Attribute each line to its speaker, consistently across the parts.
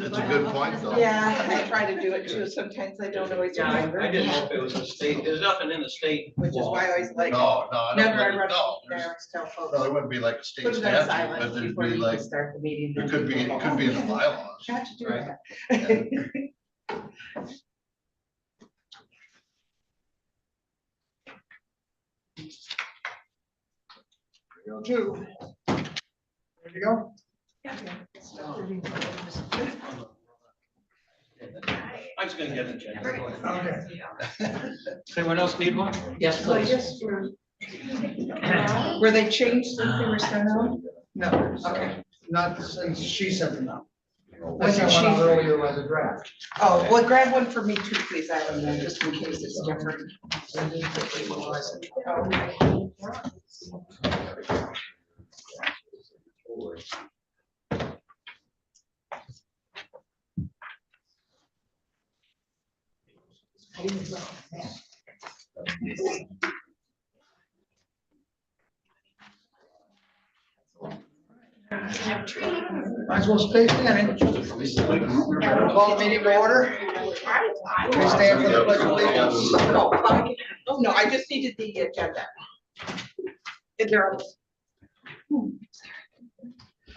Speaker 1: It's a good point, though.
Speaker 2: Yeah, I try to do it too. Sometimes I don't always remember.
Speaker 3: I didn't know if it was a state, there's nothing in the state.
Speaker 2: Which is why I always like,
Speaker 1: No, I don't
Speaker 2: whenever I
Speaker 1: really
Speaker 2: run
Speaker 1: know.
Speaker 2: there, I tell folks,
Speaker 1: No, there wouldn't be like a state
Speaker 2: put it on
Speaker 1: statute, but
Speaker 2: silent
Speaker 1: there'd
Speaker 2: before
Speaker 1: be
Speaker 2: you
Speaker 1: like,
Speaker 2: can start the meeting.
Speaker 1: it could be in the bylaws.
Speaker 2: Got to do
Speaker 3: Right.
Speaker 2: that.
Speaker 4: Go to. There you go.
Speaker 3: I'm just gonna get an agenda.
Speaker 4: Okay.
Speaker 3: Does anyone else need one?
Speaker 2: Yes,
Speaker 5: Well,
Speaker 2: please.
Speaker 5: yes,
Speaker 2: Were they changed since they were sent out?
Speaker 4: No,
Speaker 2: Okay.
Speaker 4: not since she sent them out.
Speaker 2: When
Speaker 4: I
Speaker 2: did
Speaker 4: sent
Speaker 2: she?
Speaker 4: one out earlier as a draft.
Speaker 2: Oh, well, grab one for me too, please, Alan, then, just in case it's different.
Speaker 4: Might as well stay standing. Call the meeting to order. Please stand for the pledge of allegiance.
Speaker 2: No, I just needed the agenda. Is there a?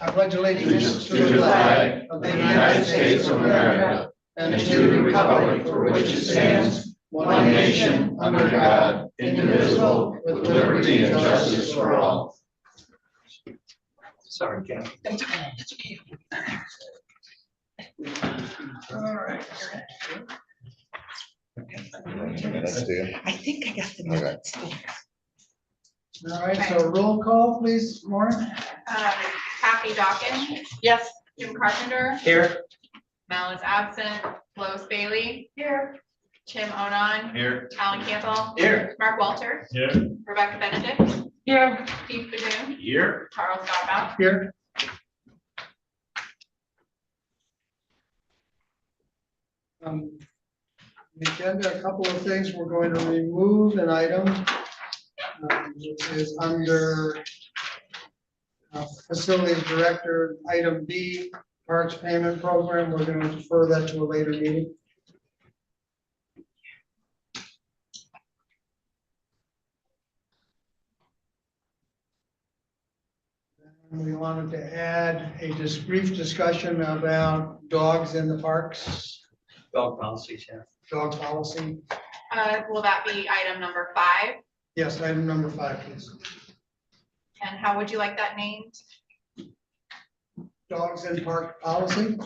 Speaker 4: I pledge allegiance to the flag of the United States of America and to the republic for which it stands, one nation, under God, indivisible, with liberty and justice for all.
Speaker 3: Sorry, Ken.
Speaker 2: That's okay, that's okay.
Speaker 4: All right.
Speaker 2: I think I got the minutes.
Speaker 4: All right, so roll call, please, Lauren.
Speaker 6: Kathy Dawkins,
Speaker 2: Yes.
Speaker 6: Jim Carpenter,
Speaker 3: Here.
Speaker 6: Mel is absent, Lois Bailey. Here. Tim Onan,
Speaker 1: Here.
Speaker 6: Alan Campbell,
Speaker 3: Here.
Speaker 6: Mark Walter,
Speaker 3: Here.
Speaker 6: Rebecca Benedict,
Speaker 2: Here.
Speaker 6: Keith Badoon,
Speaker 3: Here.
Speaker 6: Charles Godbout.
Speaker 4: Here. The agenda, a couple of things, we're going to remove an item, which is under Facilities Director, item B, Parks Payment Program, we're going to defer that to a later meeting. And we wanted to add a brief discussion about dogs in the parks,
Speaker 3: Dog policies, yeah.
Speaker 4: dog policy.
Speaker 6: Will that be item number 5?
Speaker 4: Yes, item number 5, please.
Speaker 6: And how would you like that named?
Speaker 4: Dogs in park policy.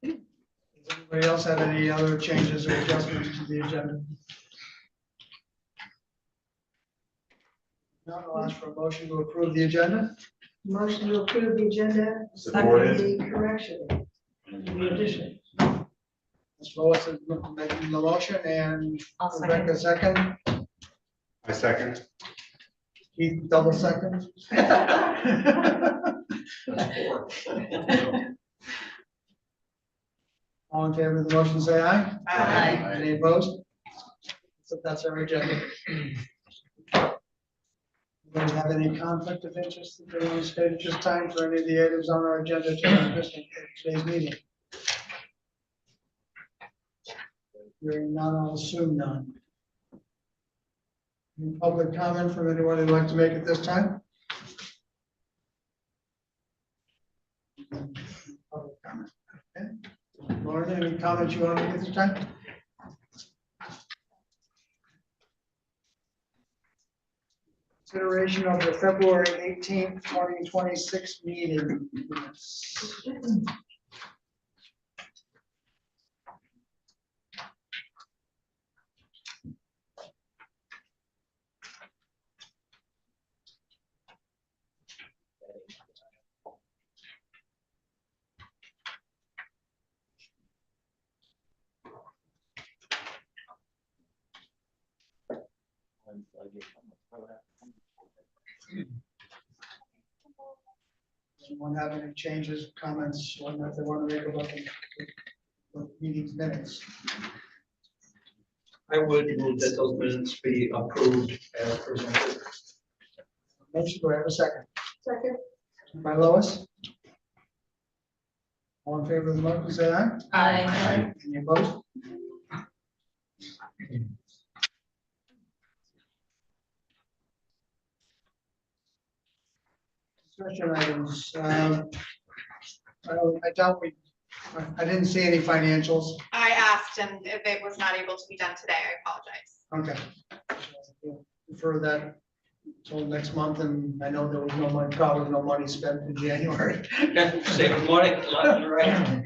Speaker 4: Does anybody else have any other changes or adjustments to the agenda? No, I'll ask for a motion to approve the agenda.
Speaker 5: Motion to approve the agenda.
Speaker 1: Supported.
Speaker 5: The correction. The addition.
Speaker 4: Ms. Lois is making the motion and
Speaker 5: I'll
Speaker 4: Rebecca second.
Speaker 1: I second.
Speaker 4: Keith double second. All in favor of the motion, say aye.
Speaker 2: Aye.
Speaker 4: Any opposed? So that's our agenda. Don't have any conflict of interest that they want to state at this time for any of the items on our agenda to today's meeting? Hearing none, I'll assume none. Any public comment from anyone who'd like to make at this time? Public comment. Okay. Lauren, any comments you want to make at this time? Consideration of the February 18th, 2026 meeting minutes. Anyone have any changes, comments, whatnot they want to make about them? meeting minutes.
Speaker 3: I would move that those minutes be approved as presented.
Speaker 4: Motion, do I have a second?
Speaker 5: Second.
Speaker 4: By Lois. All in favor of the motion, say aye.
Speaker 6: Aye.
Speaker 4: Any opposed? Discussion items. I doubt I didn't see any financials.
Speaker 6: I asked, and if it was not able to be done today, I apologize.
Speaker 4: Okay. For that till next month, and I know there was no money, probably no money spent in January.
Speaker 3: Saving money, left and right.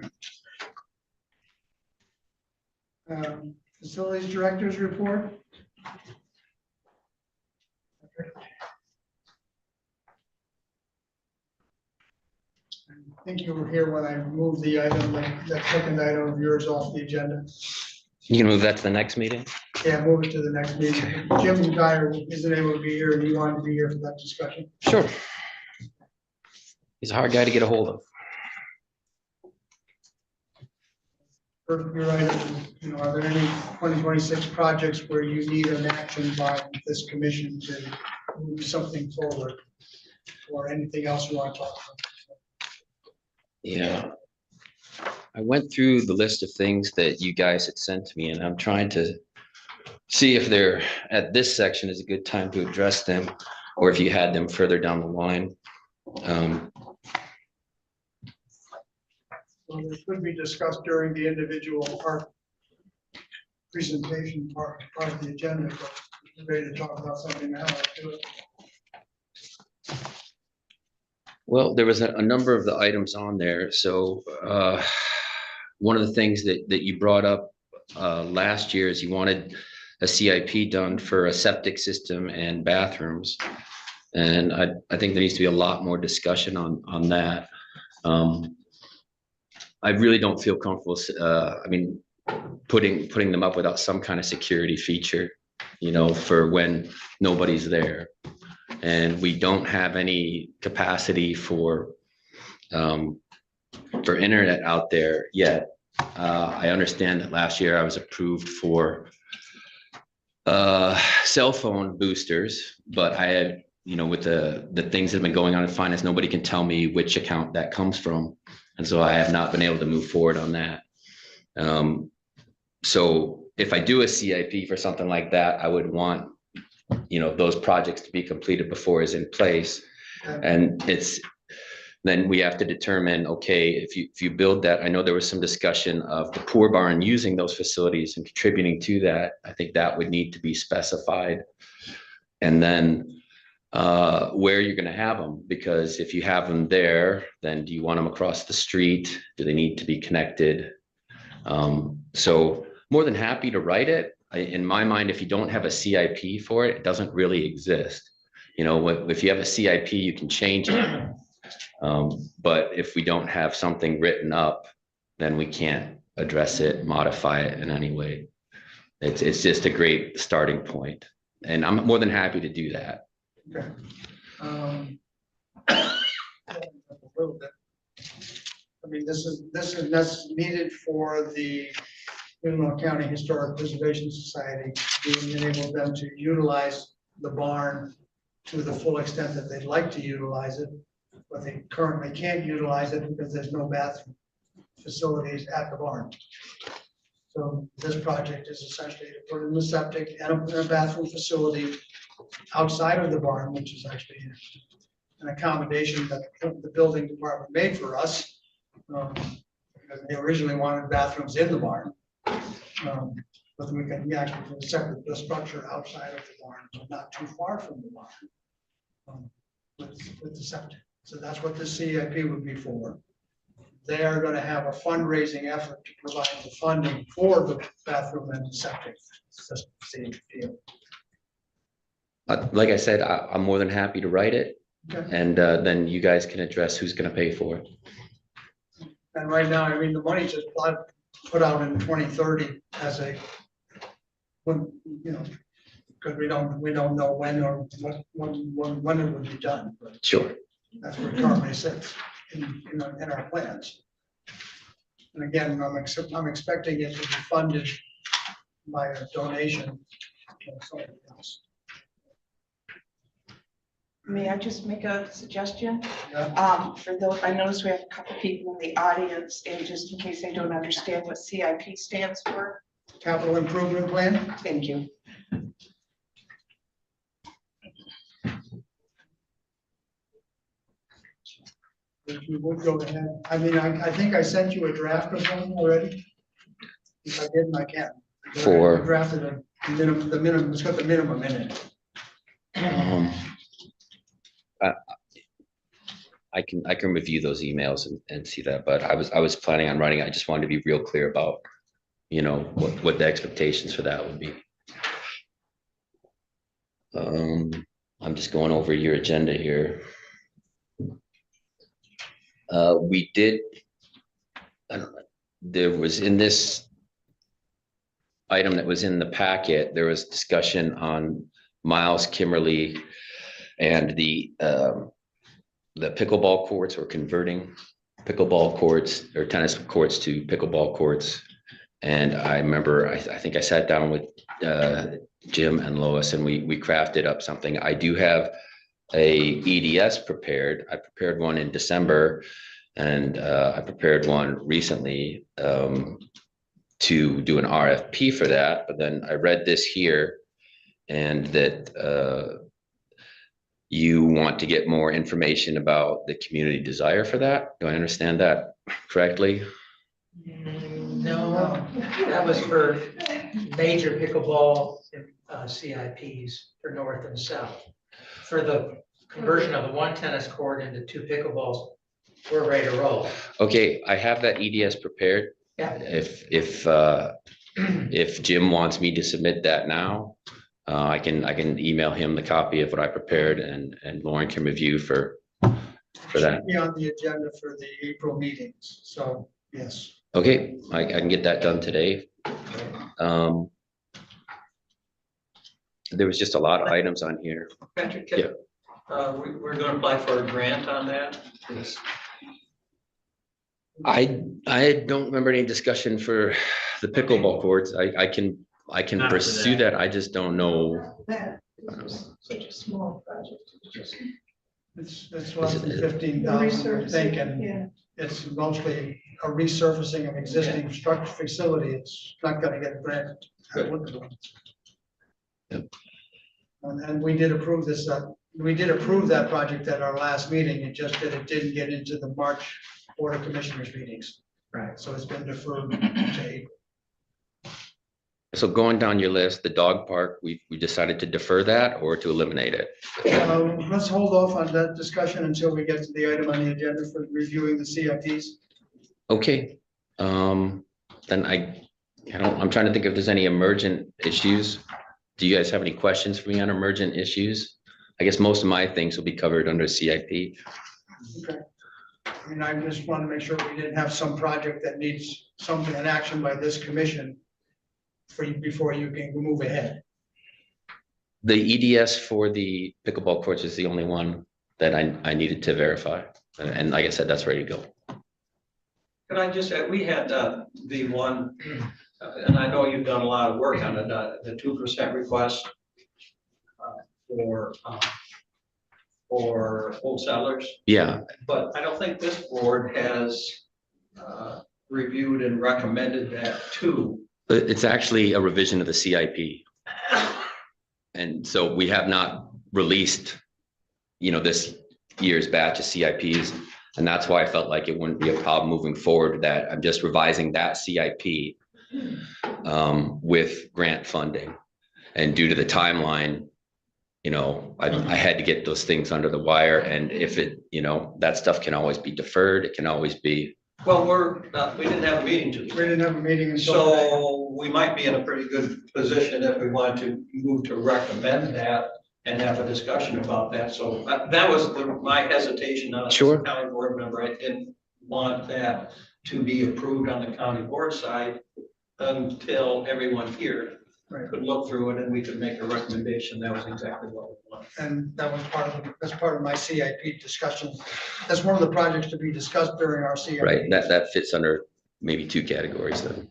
Speaker 4: Facilities Director's Report. I think you were here when I moved the item, that second item of yours off the agenda.
Speaker 7: You can move that to the next meeting?
Speaker 4: Yeah, move it to the next meeting. Jim Dyer isn't able to be here, and he wanted to be here for that discussion.
Speaker 7: Sure. He's a hard guy to get a hold of.
Speaker 4: For your item, are there any 2026 projects where you need an action by this commission to move something forward? Or anything else you want to talk about?
Speaker 7: Yeah. I went through the list of things that you guys had sent to me, and I'm trying to see if they're at this section is a good time to address them, or if you had them further down the line.
Speaker 4: Well, this could be discussed during the individual part presentation part of the agenda, but if you're ready to talk about something now, let's do it.
Speaker 7: Well, there was a number of the items on there. So one of the things that you brought up last year is you wanted a CIP done for a septic system and bathrooms. And I think there needs to be a lot more discussion on that. I really don't feel comfortable, putting them up without some kind of security feature, for when nobody's there. And we don't have any capacity for internet out there yet. I understand that last year I was approved for cell phone boosters, but I had, with the things that have been going on in finance, nobody can tell me which account that comes from. And so I have not been able to move forward on that. So if I do a CIP for something like that, I would want, those projects to be completed before it's in place. And then we have to determine, okay, if you build that, I know there was some discussion of the poor barn using those facilities and contributing to that. I think that would need to be specified. And then where you're going to have them, because if you have them there, then do you want them across the street? Do they need to be connected? So more than happy to write it. In my mind, if you don't have a CIP for it, it doesn't really exist. If you have a CIP, you can change it. But if we don't have something written up, then we can't address it, modify it in any way. It's just a great starting point. And I'm more than happy to do that.
Speaker 4: Okay. A little bit. This is needed for the Leelanau County Historic Preservation Society, to enable them to utilize the barn to the full extent that they'd like to utilize it, but they currently can't utilize it because there's no bathroom facilities at the barn. So this project is essentially to put in the septic and a bathroom facility outside of the barn, which is actually an accommodation that the building department made for us. Because they originally wanted bathrooms in the barn. But we can actually separate the structure outside of the barn, but not too far from the barn with the septic. So that's what the CIP would be for. They are going to have a fundraising effort to provide the funding for the bathroom and the septic system.
Speaker 7: Like I said, I'm more than happy to write it.
Speaker 4: Okay.
Speaker 7: And then you guys can address who's going to pay for it.
Speaker 4: And right now, the money just put out in 2030 as because we don't know when or when it would be done. But
Speaker 7: Sure.
Speaker 4: that's where it currently sits in our plans. And again, I'm expecting it to be funded by a donation from somebody else.
Speaker 2: May I just make a suggestion?
Speaker 4: Yeah.
Speaker 2: For those, I noticed we have a couple people in the audience, and just in case they don't understand what CIP stands for,
Speaker 4: Capital Improvement Plan.
Speaker 2: thank you.
Speaker 4: If you would go ahead, I mean, I think I sent you a draft of one already. If I didn't, I can.
Speaker 7: For-
Speaker 4: I drafted the minimum, it's got the minimum in it.
Speaker 7: Um, I can review those emails and see that, but I was planning on writing. I just wanted to be real clear about, you know, what the expectations for that would be. I'm just going over your agenda here. We did, I don't know, there was in this item that was in the packet, there was discussion on Miles Kimberly and the pickleball courts, or converting pickleball courts or tennis courts to pickleball courts. And I remember, I think I sat down with Jim and Lois, and we crafted up something. I do have a EDS prepared. I prepared one in December, and I prepared one recently to do an RFP for that. But then I read this here, and that you want to get more information about the community desire for that. Do I understand that correctly?
Speaker 3: No, that was for major pickleball CIPs for north and south. For the conversion of the one tennis court into two pickleballs, we're ready to roll.
Speaker 7: Okay, I have that EDS prepared.
Speaker 3: Yeah.
Speaker 7: If Jim wants me to submit that now, I can email him the copy of what I prepared, and Lauren can review for that.
Speaker 4: Be on the agenda for the April meetings, so yes.
Speaker 7: Okay, I can get that done today. There was just a lot of items on here.
Speaker 3: Patrick,
Speaker 7: Yeah.
Speaker 3: we're gonna apply for a grant on that.
Speaker 7: I don't remember any discussion for the pickleball courts. I can
Speaker 3: Not for
Speaker 7: pursue
Speaker 3: that.
Speaker 7: that. I just don't know.
Speaker 5: That was such a small project.
Speaker 4: It's less than 15,000, I think, and
Speaker 5: Yeah.
Speaker 4: it's mostly a resurfacing of existing structure facility. It's not gonna get granted.
Speaker 7: Yep.
Speaker 4: And we did approve this, we did approve that project at our last meeting. It just that it didn't get into the March Board of Commissioners meetings. Right. So it's been deferred to April.
Speaker 7: So going down your list, the dog park, we decided to defer that or to eliminate it.
Speaker 4: Let's hold off on that discussion until we get to the item on the agenda for reviewing the CIPs.
Speaker 7: Okay, then I'm trying to think if there's any emergent issues. Do you guys have any questions for me on emergent issues? I guess most of my things will be covered under CIP.
Speaker 4: Okay. I mean, I just want to make sure we didn't have some project that needs something, an action by this commission for you, before you can move ahead.
Speaker 7: The EDS for the pickleball courts is the only one that I needed to verify. And like I said, that's ready to go.
Speaker 3: Could I just add, we had the one, and I know you've done a lot of work on it, the 2% request for wholesalers,
Speaker 7: Yeah,
Speaker 3: but I don't think this board has reviewed and recommended that too.
Speaker 7: it's actually a revision of the CIP. And so we have not released, this year's batch of CIPs. And that's why I felt like it wouldn't be a problem moving forward, that I'm just revising that CIP with grant funding. And due to the timeline, I had to get those things under the wire. And if that stuff can always be deferred, it can always be.
Speaker 3: Well, we didn't have a meeting
Speaker 4: We
Speaker 3: today.
Speaker 4: didn't have a meeting until today.
Speaker 3: So we might be in a pretty good position if we want to move to recommend that and have a discussion about that. So that was my hesitation on
Speaker 7: Sure.
Speaker 3: a county board member. I didn't want that to be approved on the county board side until everyone here could look through it and we could make a recommendation. That was exactly what we wanted.
Speaker 4: And that was that's part of my CIP discussion. That's one of the projects to be discussed during our CIP.
Speaker 7: Right, that fits under maybe 2 categories though.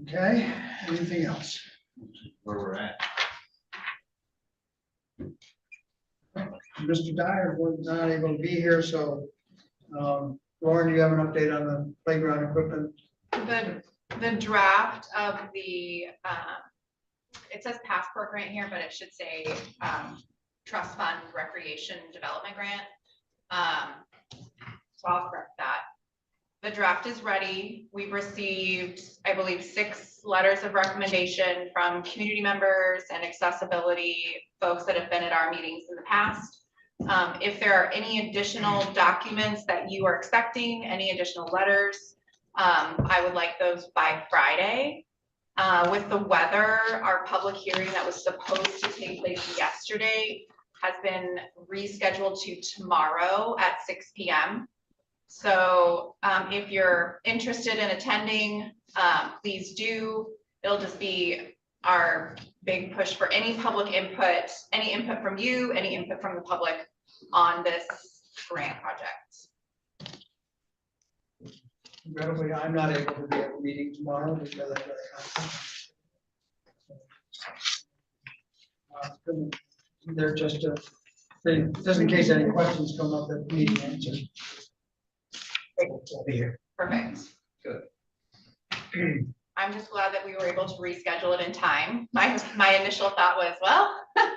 Speaker 4: Okay, anything else?
Speaker 1: Where we're at.
Speaker 4: Mr. Dyer was not able to be here, so, Lauren, you have an update on the playground equipment?
Speaker 6: The draft of the, it says passport grant here, but it should say, trust fund recreation development grant. So I'll correct that. The draft is ready. We've received, I believe, 6 letters of recommendation from community members and accessibility folks that have been at our meetings in the past. If there are any additional documents that you are expecting, any additional letters, I would like those by Friday. With the weather, our public hearing that was supposed to take place yesterday has been rescheduled to tomorrow at 6 p.m. So if you're interested in attending, please do. It'll just be our big push for any public input, any input from you, any input from the public on this grant project.
Speaker 4: Regrettably, I'm not able to be at the meeting tomorrow because I've got a conflict. They're just a thing, just in case any questions come up at the meeting answer. I'll be here.
Speaker 6: Perfect.
Speaker 4: Good.
Speaker 6: I'm just glad that we were able to reschedule it in time. My initial thought was, well,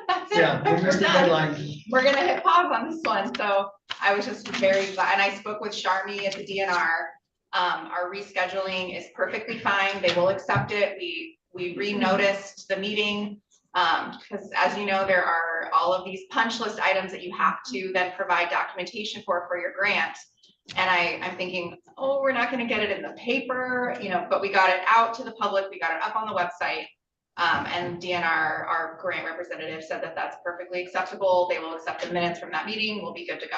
Speaker 6: that's it.
Speaker 4: Yeah, we missed the
Speaker 6: We're done.
Speaker 4: deadline.
Speaker 6: We're gonna hit pause on this one, so I was just very glad, and I spoke with Sharmi at the DNR. Our rescheduling is perfectly fine, they will accept it, we re-noticed the meeting. Because as you know, there are all of these punch list items that you have to then provide documentation for your grant. And I'm thinking, oh, we're not gonna get it in the paper, you know, but we got it out to the public, we got it up on the website. And DNR, our grant representative, said that that's perfectly acceptable. They will accept the minutes from that meeting. We'll be good to go.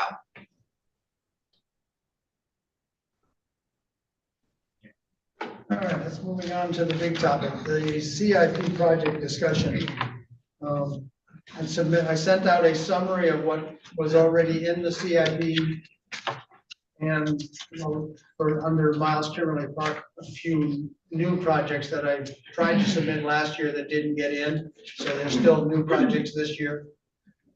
Speaker 4: All right, let's moving on to the big topic, the CIP project discussion. I sent out a summary of what was already in the CIP. And, you know, for under Miles Kimberly Park, a few new projects that I tried to submit last year that didn't get in. So there's still new projects this year.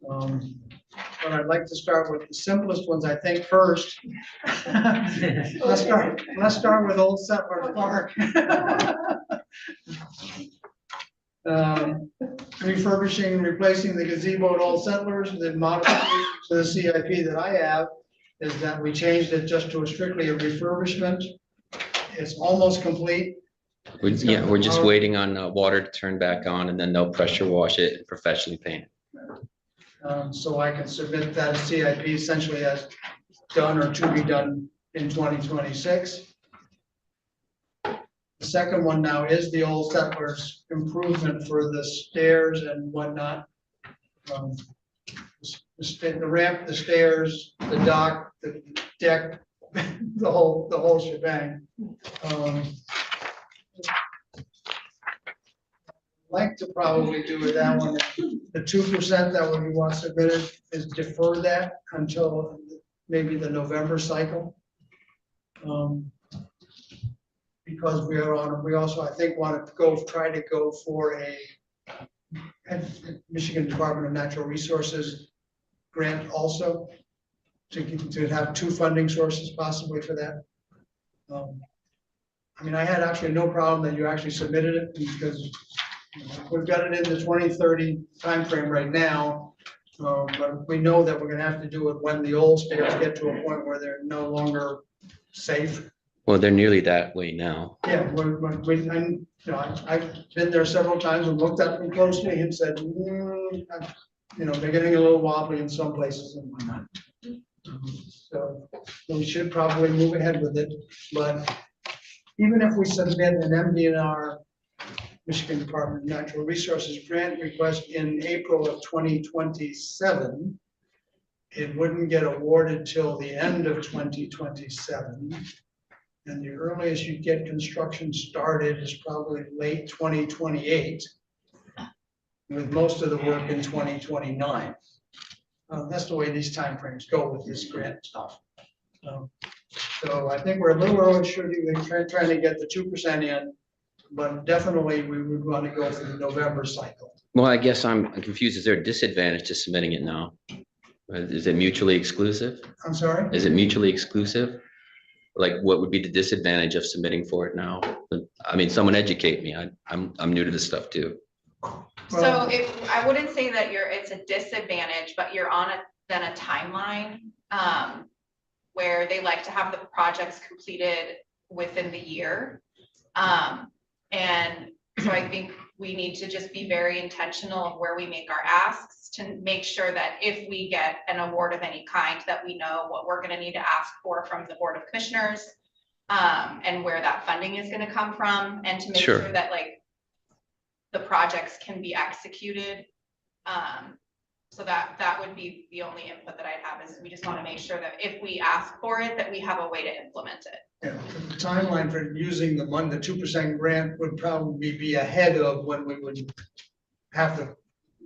Speaker 4: But I'd like to start with the simplest ones, I think, first. Let's start with Old Settler Park. Refurbishing and replacing the gazebo at Old Settlers, the modification to the CIP that I have is that we changed it just to strictly a refurbishment. It's almost complete.
Speaker 7: We're just waiting on water to turn back on, and then they'll pressure wash it and professionally paint it.
Speaker 4: So I can submit that CIP essentially as done or to be done in 2026. The second one now is the Old Settlers improvement for the stairs and whatnot. The ramp, the stairs, the dock, the deck, the whole shebang. Like to probably do with that one. The 2% that we want submitted is defer that until maybe the November cycle. Because we also, I think, want to try to go for a Michigan Department of Natural Resources grant also to have 2 funding sources possibly for that. I mean, I had actually no problem that you actually submitted it because we've got it in the 2030 timeframe right now. But we know that we're going to have to do it when the old stairs get to a point where they're no longer safe.
Speaker 7: Well, they're nearly that way now.
Speaker 4: Yeah, I've been there several times and looked at them closely and said, they're getting a little wobbly in some places and whatnot. So we should probably move ahead with it. But even if we submit an MDNR, Michigan Department of Natural Resources grant request in April of 2027, it wouldn't get awarded till the end of 2027. And the earliest you get construction started is probably late 2028, with most of the work in 2029. That's the way these timeframes go with this grant stuff. So I think we're a little early shooting, we're trying to get the 2% in, but definitely we would want to go for the November cycle.
Speaker 7: Well, I guess I'm confused. Is there a disadvantage to submitting it now? Is it mutually exclusive?
Speaker 4: I'm sorry?
Speaker 7: Is it mutually exclusive? Like, what would be the disadvantage of submitting for it now? I mean, someone educate me. I'm new to this stuff too.
Speaker 6: So if, I wouldn't say that it's a disadvantage, but you're on a timeline, where they like to have the projects completed within the year. And so I think we need to just be very intentional of where we make our asks to make sure that if we get an award of any kind, that we know what we're gonna need to ask for from the Board of Commissioners, and where that funding is gonna come from, and to make
Speaker 7: Sure.
Speaker 6: sure that like the projects can be executed. So that would be the only input that I'd have, is we just wanna make sure that if we ask for it, that we have a way to implement it.
Speaker 4: Yeah, the timeline for using the 2% grant would probably be ahead of when we would have the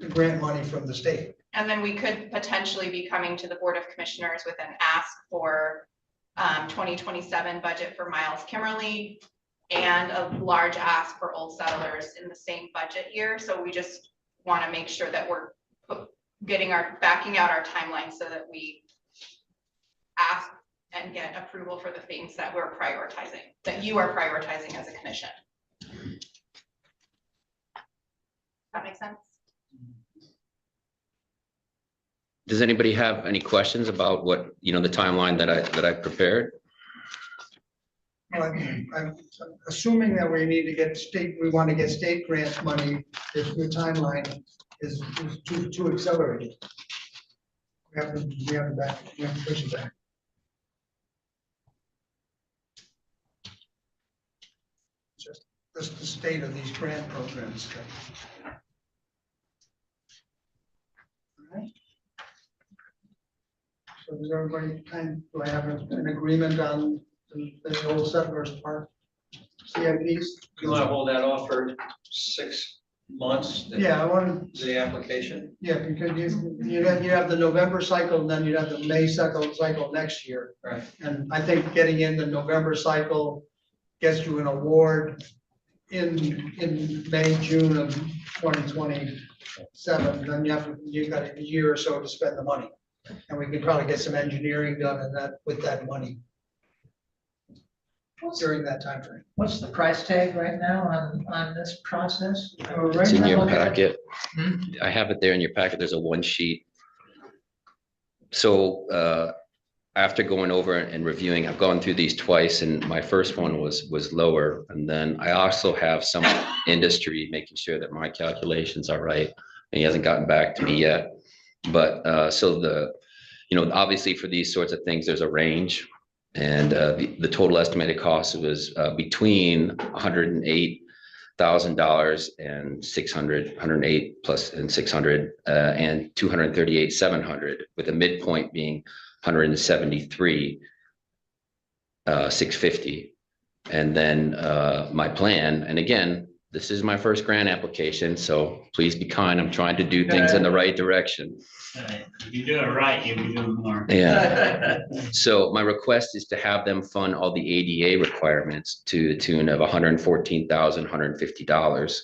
Speaker 4: grant money from the state.
Speaker 6: And then we could potentially be coming to the Board of Commissioners with an ask for 2027 budget for Miles Kimmerly, and a large ask for Old Settlers in the same budget year. So we just want to make sure that we're backing out our timeline so that we ask and get approval for the things that we're prioritizing, that you are prioritizing as a commission. That makes sense?
Speaker 7: Does anybody have any questions about what, the timeline that I prepared?
Speaker 4: Well, I'm assuming that we need to get we want to get state grant money if the timeline is too accelerated. We have to push it back. Just the state of these grant programs. All right. So does everybody do I have an agreement on the Old Settlers Park CIPs?
Speaker 3: You want to hold that off for 6 months?
Speaker 4: Yeah, I want to,
Speaker 3: The application?
Speaker 4: yeah, because you have the November cycle, and then you have the May cycle next year.
Speaker 3: Right.
Speaker 4: And I think getting in the November cycle gets you an award in May, June of 2027. Then you've got a year or so to spend the money. And we could probably get some engineering done with that money during that time frame.
Speaker 5: What's the price tag right now on this process?
Speaker 7: It's in your
Speaker 4: Right now,
Speaker 7: packet. I have it there in your packet. There's a one sheet. So after going over and reviewing, I've gone through these twice, and my first one was lower. And then I also have some industry making sure that my calculations are right. And he hasn't gotten back to me yet. But so obviously for these sorts of things, there's a range. And the total estimated cost was between $108,000 and 108 plus and 600 and 238,700, with a midpoint being 173 650. And then my plan, and again, this is my first grant application, so please be kind. I'm trying to do things in the right direction.
Speaker 8: If you do it right, you'll be doing more.
Speaker 7: Yeah. So my request is to have them fund all the ADA requirements to the tune of $114,150.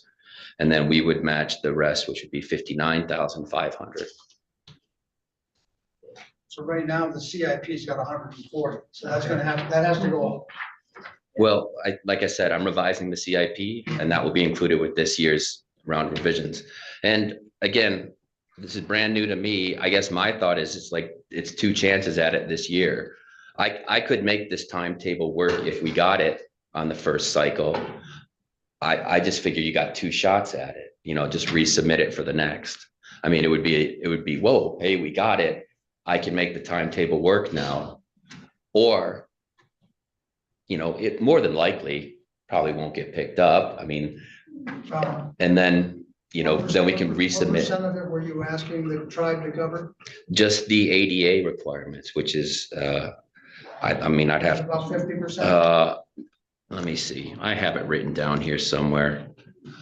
Speaker 7: And then we would match the rest, which would be $59,500.
Speaker 4: So right now, the CIP's got 140, so that has to go.
Speaker 7: Well, like I said, I'm revising the CIP, and that will be included with this year's round of revisions. And again, this is brand new to me. I guess my thought is it's 2 chances at it this year. I could make this timetable work if we got it on the first cycle. I just figure you got 2 shots at it, just resubmit it for the next. I mean, it would be, whoa, hey, we got it. I can make the timetable work now. Or, it more than likely probably won't get picked up. I mean, and then, then we can
Speaker 4: What
Speaker 7: resubmit.
Speaker 4: percent of it were you asking the tribe to cover?
Speaker 7: Just the ADA requirements, which is, I'd have,
Speaker 4: About 50%?
Speaker 7: let me see, I have it written down here somewhere.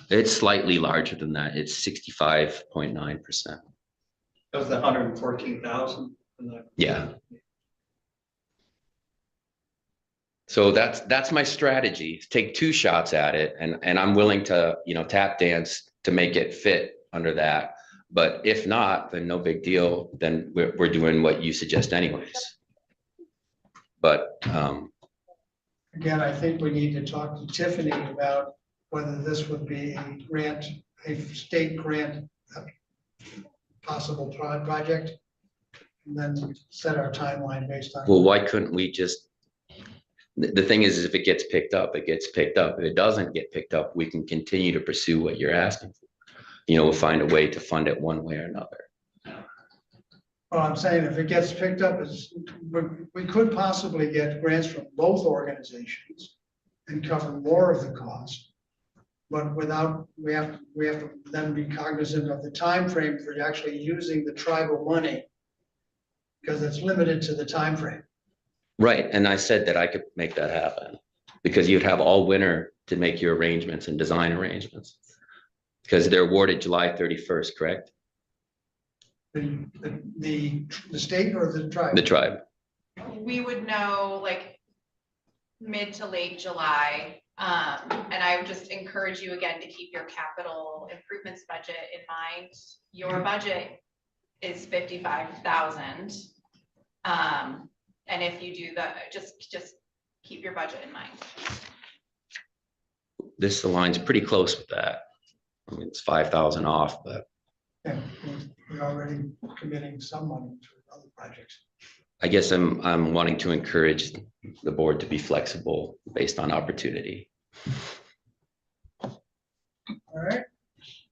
Speaker 7: It's slightly larger than that. It's 65.9%.
Speaker 3: That was the 114,000.
Speaker 7: Yeah. So that's my strategy. Take two shots at it, and I'm willing to, you know, tap dance to make it fit under that. But if not, then no big deal. Then we're doing what you suggest anyways. But
Speaker 4: Again, I think we need to talk to Tiffany about whether this would be a grant, a state grant, possible project. And then set our timeline based on.
Speaker 7: well, why couldn't we just? The thing is if it gets picked up, it gets picked up. If it doesn't get picked up, we can continue to pursue what you're asking for. You know, we'll find a way to fund it one way or another.
Speaker 4: Well, I'm saying if it gets picked up, we could possibly get grants from both organizations and cover more of the cost. But without, we have to then be cognizant of the time frame for actually using the tribal money. Because it's limited to the time frame.
Speaker 7: Right, and I said that I could make that happen because you'd have all winter to make your arrangements and design arrangements. Because they're awarded July 31st, correct?
Speaker 4: The state or the tribe?
Speaker 7: The tribe.
Speaker 6: We would know like mid to late July. And I would just encourage you again to keep your capital improvements budget in mind. Your budget is 55,000. And if you do that, just keep your budget in mind.
Speaker 7: This aligns pretty close with that. I mean, it's 5,000 off, but
Speaker 4: Yeah, we're already committing some money to other projects.
Speaker 7: I guess I'm wanting to encourage the board to be flexible based on opportunity.
Speaker 4: All right,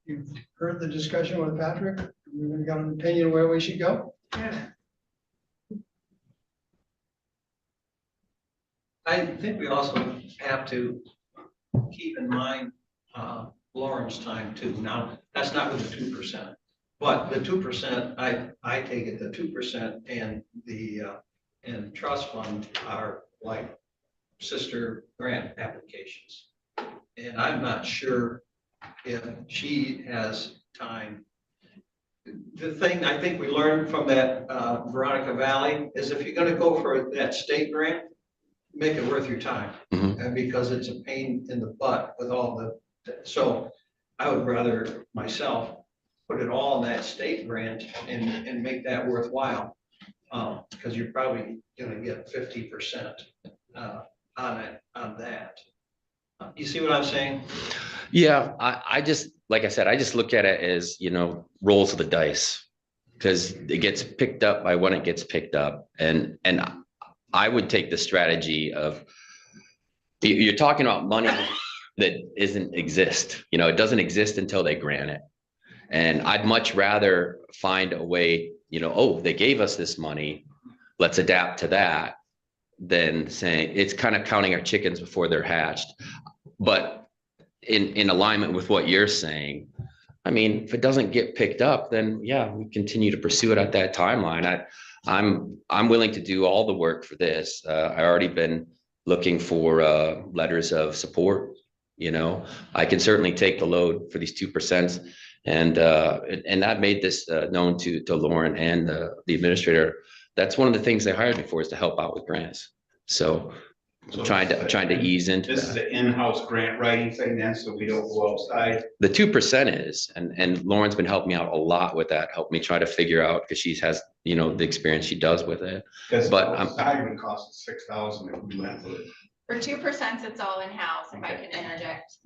Speaker 4: you've heard the discussion with Patrick. We've got an opinion where we should go.
Speaker 5: Yeah.
Speaker 9: I think we also have to keep in mind Lauren's time too. Now, that's not with the 2%, but the 2%, I take it the 2% and the and trust fund are like sister grant applications. And I'm not sure if she has time. The thing I think we learned from that Veronica Valley is if you're going to go for that state grant, make it worth your time.
Speaker 7: Mhm.
Speaker 9: And because it's a pain in the butt with all so I would rather myself put it all in that state grant and make that worthwhile. Because you're probably gonna get 50% on that. You see what I'm saying?
Speaker 7: Yeah, I just, like I said, I just look at it as, you know, rolls of the dice. Because it gets picked up by when it gets picked up. And I would take the strategy of, you're talking about money that isn't exist, you know, it doesn't exist until they grant it. And I'd much rather find a way, you know, oh, they gave us this money, let's adapt to that, than saying, it's kind of counting our chickens before they're hatched. But in alignment with what you're saying, I mean, if it doesn't get picked up, then yeah, we continue to pursue it at that timeline. I'm willing to do all the work for this. I already been looking for letters of support. You know, I can certainly take the load for these 2%, and I've made this known to Lauren and the administrator. That's one of the things they hired me for, is to help out with grants. So trying to ease into
Speaker 1: This is
Speaker 7: that.
Speaker 1: an in-house grant writing thing then, so we don't go outside.
Speaker 7: The 2% is, and Lauren's been helping me out a lot with that, helped me try to figure out, because she has, you know, the experience she does with it.
Speaker 1: Because
Speaker 7: But,
Speaker 1: outside would cost us 6,000 if we went with it.
Speaker 6: For 2%, it's all in-house, if I can interject.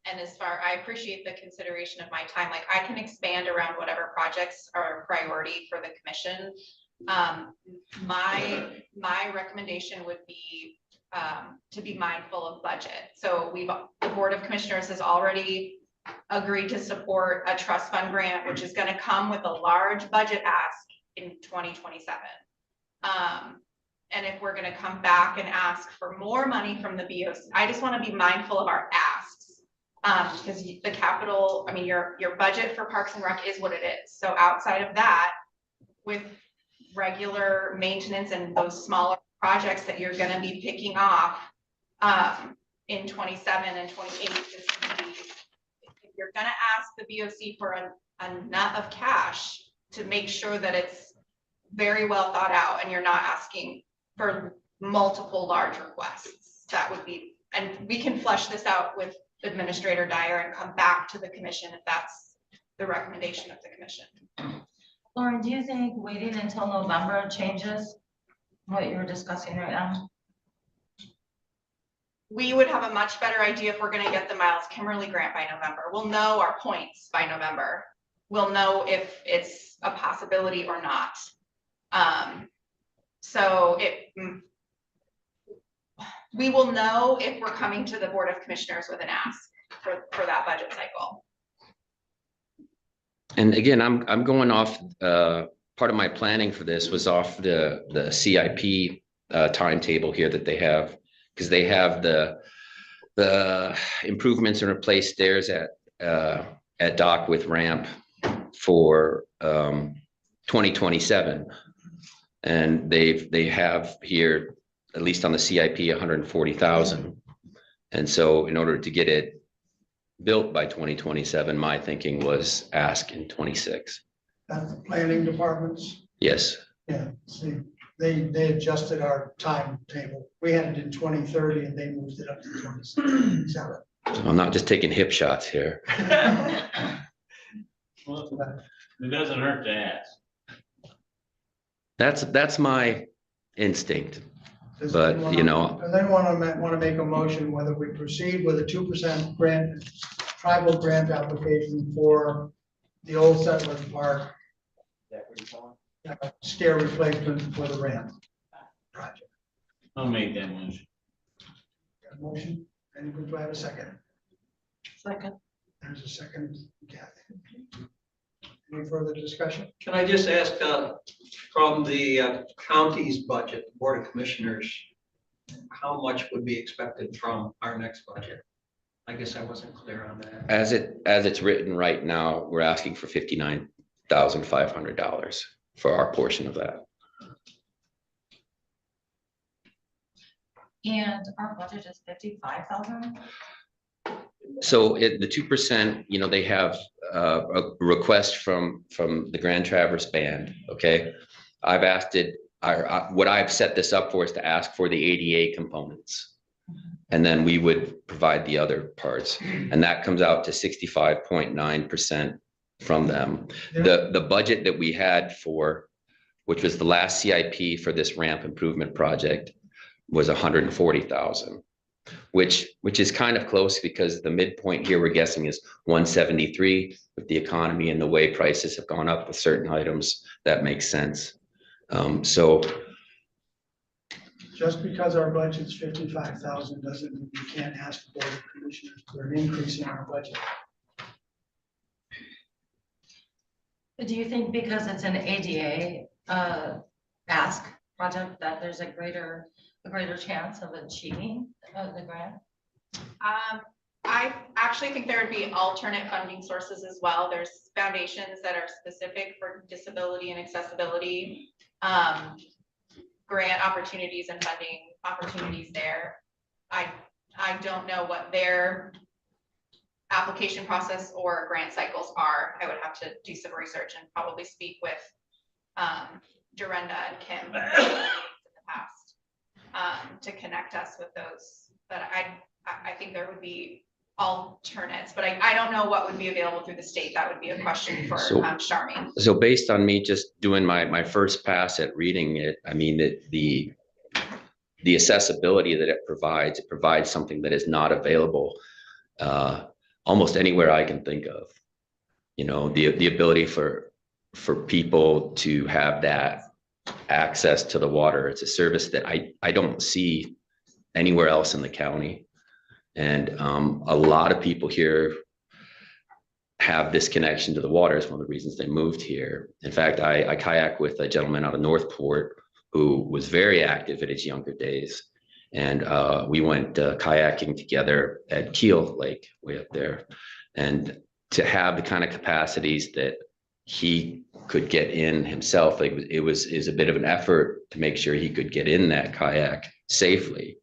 Speaker 6: And as far, I appreciate the consideration of my time. Like, I can expand around whatever projects are a priority for the commission. My recommendation would be to be mindful of budget. So the Board of Commissioners has already agreed to support a trust fund grant, which is going to come with a large budget ask in 2027. And if we're going to come back and ask for more money from the BOC, I just want to be mindful of our asks. Because the capital, I mean, your budget for Parks and Rec is what it is. So outside of that, with regular maintenance and those smaller projects that you're going to be picking off in 27 and 28, if you're going to ask the BOC for a nut of cash to make sure that it's very well thought out and you're not asking for multiple large requests. that would be, and we can flesh this out with Administrator Dyer and come back to the commission if that's the recommendation of the commission.
Speaker 10: Lauren, do you think waiting until November changes what you're discussing right now?
Speaker 6: We would have a much better idea if we're gonna get the Miles Kimberly grant by November. We'll know our points by November. We'll know if it's a possibility or not. So we will know if we're coming to the Board of Commissioners with an ask for that budget cycle.
Speaker 7: And again, I'm going off, part of my planning for this was off the CIP timetable here that they have, because they have the improvements and replace stairs at dock with ramp for 2027. And they have here, at least on the CIP, 140,000. And so in order to get it built by 2027, my thinking was ask in 26.
Speaker 4: That's the planning departments.
Speaker 7: Yes.
Speaker 4: Yeah, see, they adjusted our timetable. We had it in 2030 and they moved it up to 2027.
Speaker 7: So I'm not just taking hip shots here.
Speaker 8: Well, it doesn't hurt to ask.
Speaker 7: That's my instinct.
Speaker 4: Does
Speaker 7: But,
Speaker 4: anyone-
Speaker 7: you know-
Speaker 4: Does anyone want to make a motion whether we proceed with a 2% grant, tribal grant application for the old Settlers Park stair replacement for the ramp project?
Speaker 8: I'll make that motion.
Speaker 4: Got a motion? Anyone, do I have a second?
Speaker 5: Second.
Speaker 4: There's a second, Kathy. Any further discussion?
Speaker 9: Can I just ask, from the county's budget, Board of Commissioners, how much would be expected from our next budget? I guess I wasn't clear on that.
Speaker 7: As it's written right now, we're asking for $59,500 for our portion of that.
Speaker 10: And our budget is 55,000.
Speaker 7: So the 2%, you know, they have a request from the Grand Traverse Band, okay? I've asked it, what I've set this up for is to ask for the ADA components. And then we would provide the other parts. And that comes out to 65.9% from them. The budget that we had for, which was the last CIP for this ramp improvement project, was 140,000. Which is kind of close, because the midpoint here we're guessing is 173. With the economy and the way prices have gone up with certain items, that makes sense. So
Speaker 4: Just because our budget's 55,000 doesn't mean we can't ask the Board of Commissioners for an increase in our budget.
Speaker 10: Do you think because it's an ADA ask project that there's a greater chance of achieving the grant?
Speaker 6: I actually think there would be alternate funding sources as well. There's foundations that are specific for disability and accessibility, grant opportunities and funding opportunities there. I don't know what their application process or grant cycles are. I would have to do some research and probably speak with Dorinda and Kim in the past to connect us with those. But I think there would be alternates, but I don't know what would be available through the state. That would be a question for Charmaine.
Speaker 7: So based on me just doing my first pass at reading it, I mean, the accessibility that it provides something that is not available almost anywhere I can think of. You know, the ability for people to have that access to the water. It's a service that I don't see anywhere else in the county. And a lot of people here have this connection to the water. It's one of the reasons they moved here. In fact, I kayak with a gentleman out of Northport who was very active in his younger days. And we went kayaking together at Keel Lake, way up there. And to have the kind of capacities that he could get in himself, it was a bit of an effort to make sure he could get in that kayak safely.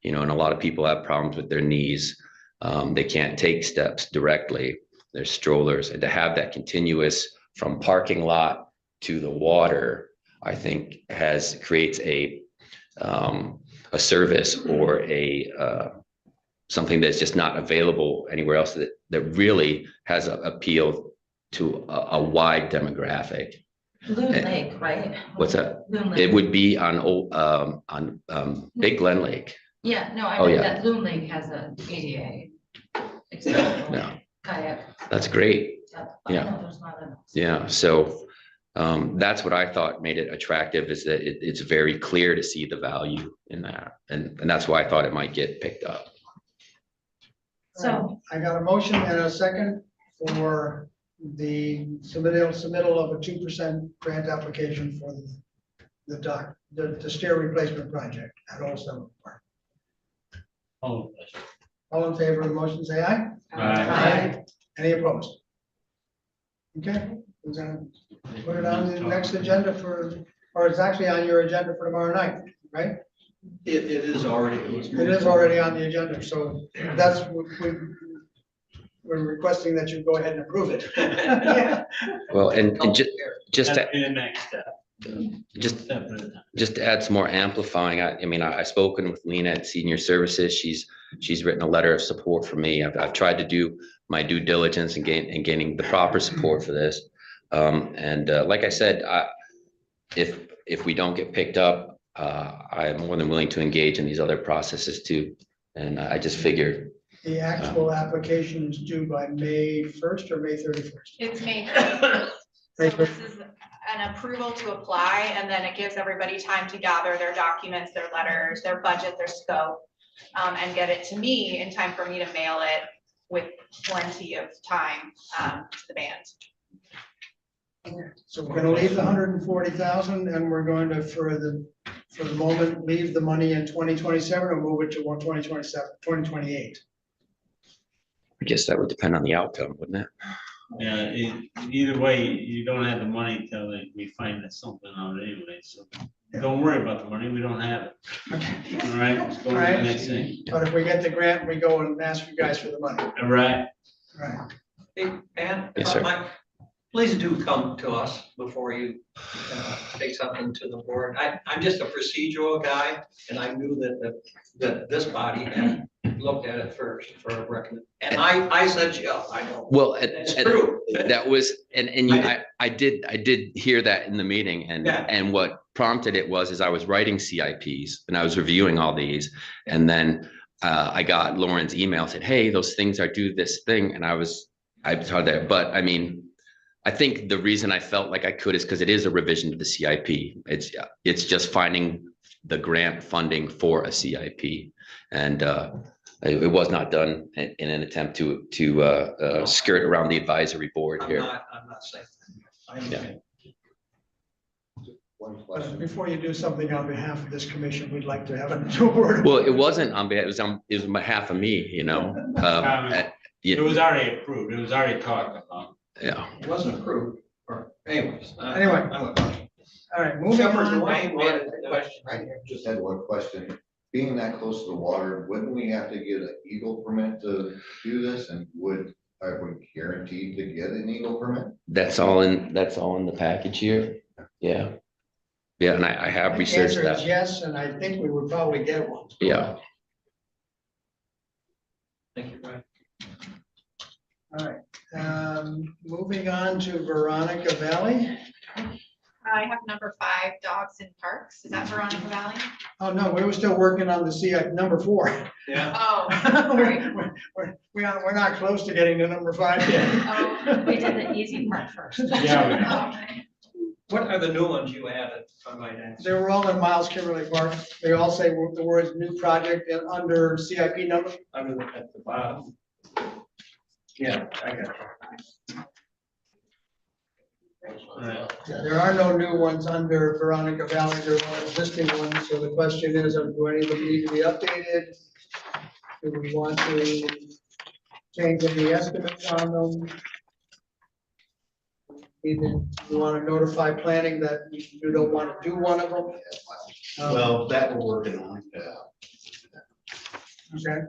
Speaker 7: You know, and a lot of people have problems with their knees. They can't take steps directly. There's strollers, and to have that continuous from parking lot to the water, I think creates a a service or something that's just not available anywhere else that really has a appeal to a wide demographic.
Speaker 10: Loon Lake, right?
Speaker 7: What's that?
Speaker 10: Loon
Speaker 7: It
Speaker 10: Lake.
Speaker 7: would be on Big Glen Lake.
Speaker 10: Yeah, no, I
Speaker 7: Oh,
Speaker 10: mean,
Speaker 7: yeah.
Speaker 10: that Loon Lake has a ADA. accessible
Speaker 7: Yeah,
Speaker 10: Kayak.
Speaker 7: that's great.
Speaker 10: I
Speaker 7: Yeah.
Speaker 10: know there's not a.
Speaker 7: Yeah, so that's what I thought made it attractive, is that it's very clear to see the value in that. And that's why I thought it might get picked up.
Speaker 10: So,
Speaker 4: I got a motion and a second for the submittal of a 2% grant application for the stair replacement project at Old Summer Park.
Speaker 8: Oh,
Speaker 4: All in favor of the motion, say aye.
Speaker 8: Aye.
Speaker 4: Any opposed? Okay, we're gonna put it on the next agenda or it's actually on your agenda for tomorrow night, right?
Speaker 9: It is already.
Speaker 4: It is already on the agenda, so that's what we're requesting that you go ahead and approve it.
Speaker 7: Well, and just
Speaker 8: That'd
Speaker 7: to,
Speaker 8: be the next step.
Speaker 7: just
Speaker 8: Step at a time.
Speaker 7: just to add some more amplifying, I mean, I've spoken with Lena at Senior Services. She's written a letter of support for me. I've tried to do my due diligence and gaining the proper support for this. Like I said, if we don't get picked up, I am more than willing to engage in these other processes too. And I just figured,
Speaker 4: The actual application is due by May 1st or May 31st?
Speaker 6: It's May 1st. So this is an approval to apply, and then it gives everybody time to gather their documents, their letters, their budget, their scope, and get it to me in time for me to mail it with plenty of time to the band.
Speaker 4: So we're gonna leave the 140,000 and we're going to, for the moment, leave the money in 2027 or move it to 2027, 2028.
Speaker 7: I guess that would depend on the outcome, wouldn't it?
Speaker 8: Yeah, either way, you don't have the money till we find something out anyway, so don't worry about the money, we don't have it. All right, let's go to the
Speaker 4: Right.
Speaker 8: next thing.
Speaker 4: But if we get the grant, we go and ask you guys for the money.
Speaker 8: All right,
Speaker 4: Right.
Speaker 9: Hey, and
Speaker 7: Yes, sir.
Speaker 9: please do come to us before you take something to the board. I'm just a procedural guy, and I knew that this body had looked at it first for a recommend. And I said, yeah, I know.
Speaker 7: Well,
Speaker 9: It's true.
Speaker 7: that was, I did hear that in the meeting,
Speaker 9: Yeah.
Speaker 7: and what prompted it was, I was writing CIPs and I was reviewing all these, and then I got Lauren's email, said, hey, those things are due this thing, and I told that, but I mean, I think the reason I felt like I could is because it is a revision to the CIP. It's just finding the grant funding for a CIP, and it was not done in an attempt to skirt around the advisory board here.
Speaker 9: I'm not saying that. I understand.
Speaker 4: But before you do something on behalf of this commission, we'd like to have a word.
Speaker 7: Well, it wasn't on behalf, it was on behalf of me, you know.
Speaker 8: it was already approved, it was already talked about.
Speaker 7: Yeah.
Speaker 9: It wasn't approved, or anyways.
Speaker 4: Anyway.
Speaker 9: I'm
Speaker 4: All right, moving on.
Speaker 9: Dwayne wanted a question.
Speaker 11: I just had one question. Being that close to the water, wouldn't we have to get an Eagle permit to do this? And I would guarantee to get an Eagle permit?
Speaker 7: That's all in the package here. Yeah. Yeah, and I have researched
Speaker 4: Answer is
Speaker 7: that.
Speaker 4: yes, and I think we would probably get one.
Speaker 7: Yeah.
Speaker 9: Thank you, Brian.
Speaker 4: All right, moving on to Veronica Valley.
Speaker 6: I have number 5, dogs in parks. Is that Veronica Valley?
Speaker 4: Oh, no, we were still working on the CI, number 4.
Speaker 9: Yeah.
Speaker 6: Oh, sorry.
Speaker 4: We're not close to getting to number 5 yet.
Speaker 6: Oh,
Speaker 10: We did the easy part first.
Speaker 8: Yeah.
Speaker 6: okay.
Speaker 9: What are the new ones you added? If I might ask?
Speaker 4: They were all in Miles Kimberly Park. They all say the words new project and under CIP number.
Speaker 9: Under at the bottom. Yeah, I got it.
Speaker 8: All right.
Speaker 4: There are no new ones under Veronica Valley. There are existing ones. So the question is, do any of them need to be updated? Do we want to change any estimates on them? Either we want to notify planning that you don't want to do one of them.
Speaker 1: Well, that we're working on.
Speaker 4: Okay.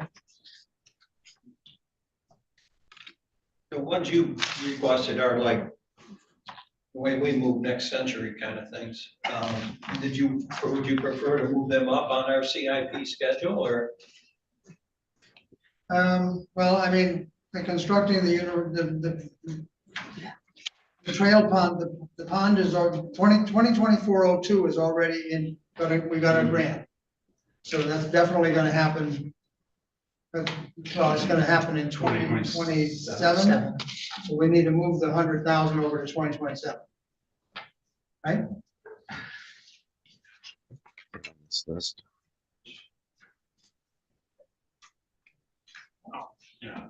Speaker 9: The ones you requested are like the way we move next century kind of things. Would you prefer to move them up on our CIP schedule or?
Speaker 4: Well, I mean, the constructing the trail pond, the pond is already 2024-02 is already in, we got a grant. So that's definitely gonna happen. Well, it's gonna happen in 2027. So we need to move the 100,000 over to 2027. Right?
Speaker 7: This list.
Speaker 8: Yeah.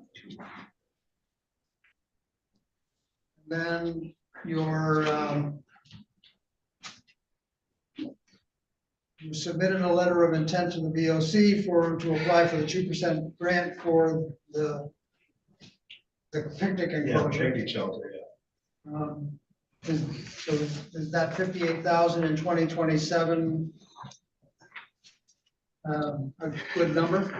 Speaker 4: Then your, you submitted a letter of intent to the VOC to apply for the 2% grant for the picnic
Speaker 1: Yeah,
Speaker 4: enclosure.
Speaker 1: picnic shelter, yeah.
Speaker 4: So is that 58,000 in 2027? A good number?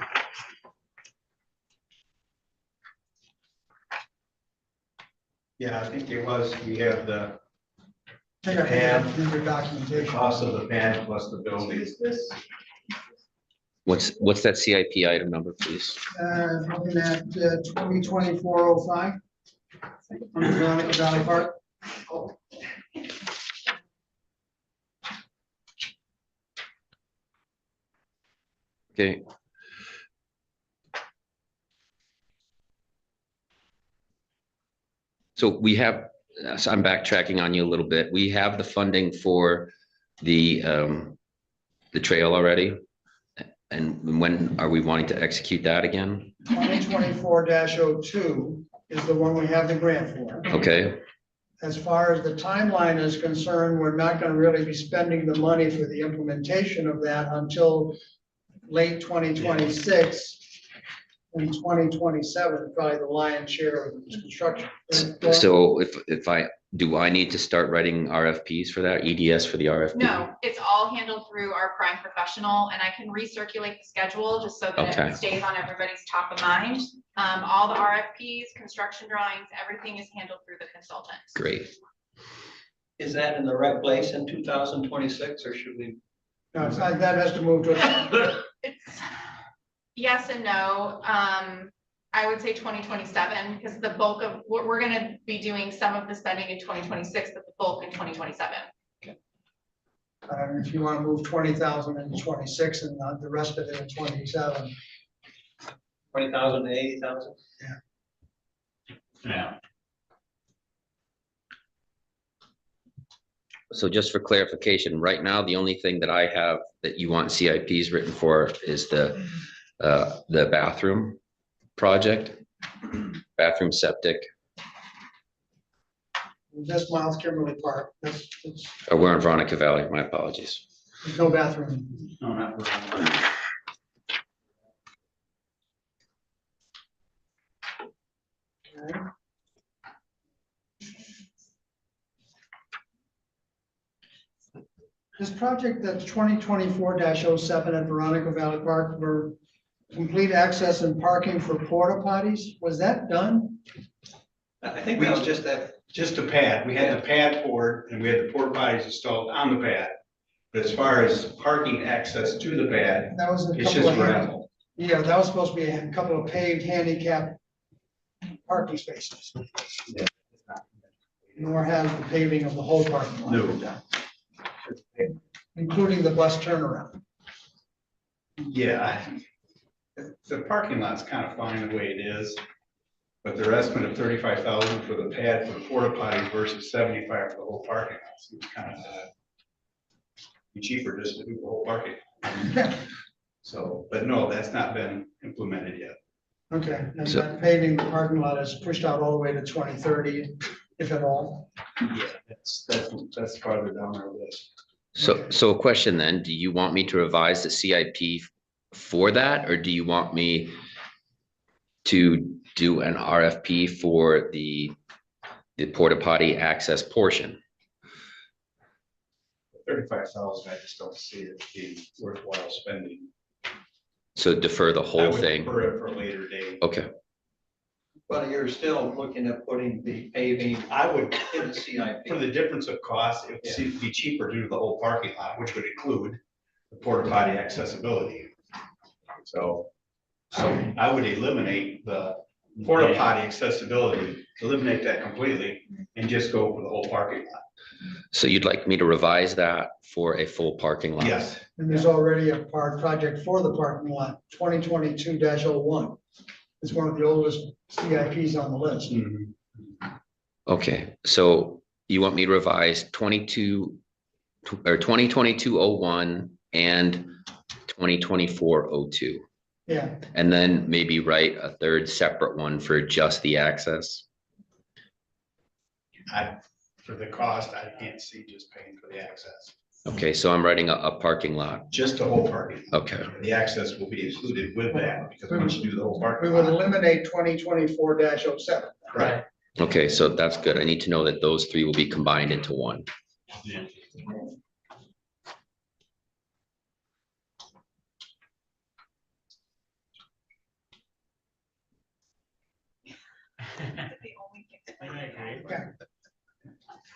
Speaker 1: Yeah, I think it was, we have the
Speaker 4: I think I have your documentation.
Speaker 1: cost of the pad plus the building.
Speaker 7: What's that CIP item number, please?
Speaker 4: Looking at 2024-05 from the Veronica Valley Park.
Speaker 7: Okay. So we have, so I'm backtracking on you a little bit. We have the funding for the trail already. And when are we wanting to execute that again?
Speaker 4: 2024-02 is the one we have the grant for.
Speaker 7: Okay,
Speaker 4: As far as the timeline is concerned, we're not going to really be spending the money for the implementation of that until late 2026 and 2027, probably the lion's share of the construction.
Speaker 7: so if I need to start writing RFPs for that, EDS for the RFP?
Speaker 6: No, it's all handled through our prime professional, and I can recirculate the schedule just so that
Speaker 7: Okay.
Speaker 6: it stays on everybody's top of mind. All the RFPs, construction drawings, everything is handled through the consultant.
Speaker 7: Great.
Speaker 9: Is that in the right place in 2026 or should we?
Speaker 4: No, that has to move to,
Speaker 6: It's yes and no. I would say 2027, because the bulk of, we're gonna be doing some of the spending in 2026, but the bulk in 2027.
Speaker 4: if you want to move 20,000 into 26 and not the rest of it in 27.
Speaker 9: 20,000 to 80,000?
Speaker 8: Yeah.
Speaker 7: So just for clarification, right now, the only thing that I have that you want CIPs written for is the bathroom project, bathroom septic,
Speaker 4: That's Miles Kimberly Park. That's,
Speaker 7: or we're in Veronica Valley, my apologies.
Speaker 4: there's no bathroom.
Speaker 8: No, not really.
Speaker 4: Okay. This project that's 2024-07 at Veronica Valley Park for complete access and parking for porta potties, was that done?
Speaker 9: I think that was just that.
Speaker 1: Just a pad. We had the pad poured and we had the porta potties installed on the pad. But as far as parking access to the pad,
Speaker 4: That was a
Speaker 1: it's
Speaker 4: couple
Speaker 1: just
Speaker 4: of,
Speaker 1: gravel.
Speaker 4: yeah, that was supposed to be a couple of paved handicap parking spaces.
Speaker 1: Yeah.
Speaker 4: Nor has the paving of the whole parking lot been done, including the bus turnaround.
Speaker 1: Yeah. The parking lot's kind of fine the way it is. But their estimate of 35,000 for the pad for the porta potties versus 75 for the whole parking lot seems kind of be cheaper just to do the whole parking. So, but no, that's not been implemented yet.
Speaker 4: Okay, and
Speaker 7: So-
Speaker 4: that paving the parking lot is pushed out all the way to 2030, if at all.
Speaker 1: Yeah, that's farther down our list.
Speaker 7: So a question then, do you want me to revise the CIP for that, or do you want me to do an RFP for the porta potty access portion?
Speaker 1: 35,000, I just don't see it being worthwhile spending.
Speaker 7: So defer the
Speaker 1: I
Speaker 7: whole
Speaker 1: would
Speaker 7: thing?
Speaker 1: defer it for a later date.
Speaker 7: Okay,
Speaker 9: But you're still looking at putting the paving
Speaker 1: I would,
Speaker 9: in the CIP.
Speaker 1: for the difference of cost, it would be cheaper to do the whole parking lot, which would include the porta potty accessibility. So I would eliminate the porta potty accessibility, eliminate that completely, and just go for the whole parking lot.
Speaker 7: So you'd like me to revise that for a full parking lot?
Speaker 1: Yes,
Speaker 4: And there's already a project for the parking lot, 2022-01. It's one of the oldest CIPs on the list.
Speaker 7: Okay, so you want me to revise 2022-01 and 2024-02?
Speaker 4: Yeah,
Speaker 7: And then maybe write a third separate one for just the access?
Speaker 1: for the cost, I can't see just paying for the access,
Speaker 7: Okay, so I'm writing a parking lot.
Speaker 1: just the whole parking.
Speaker 7: Okay,
Speaker 1: The access will be included with that, because once you do the whole
Speaker 4: we
Speaker 1: parking
Speaker 4: would
Speaker 1: lot.
Speaker 4: eliminate 2024-07.
Speaker 1: Right.
Speaker 7: okay, so that's good. I need to know that those three will be combined into one.
Speaker 8: Yeah.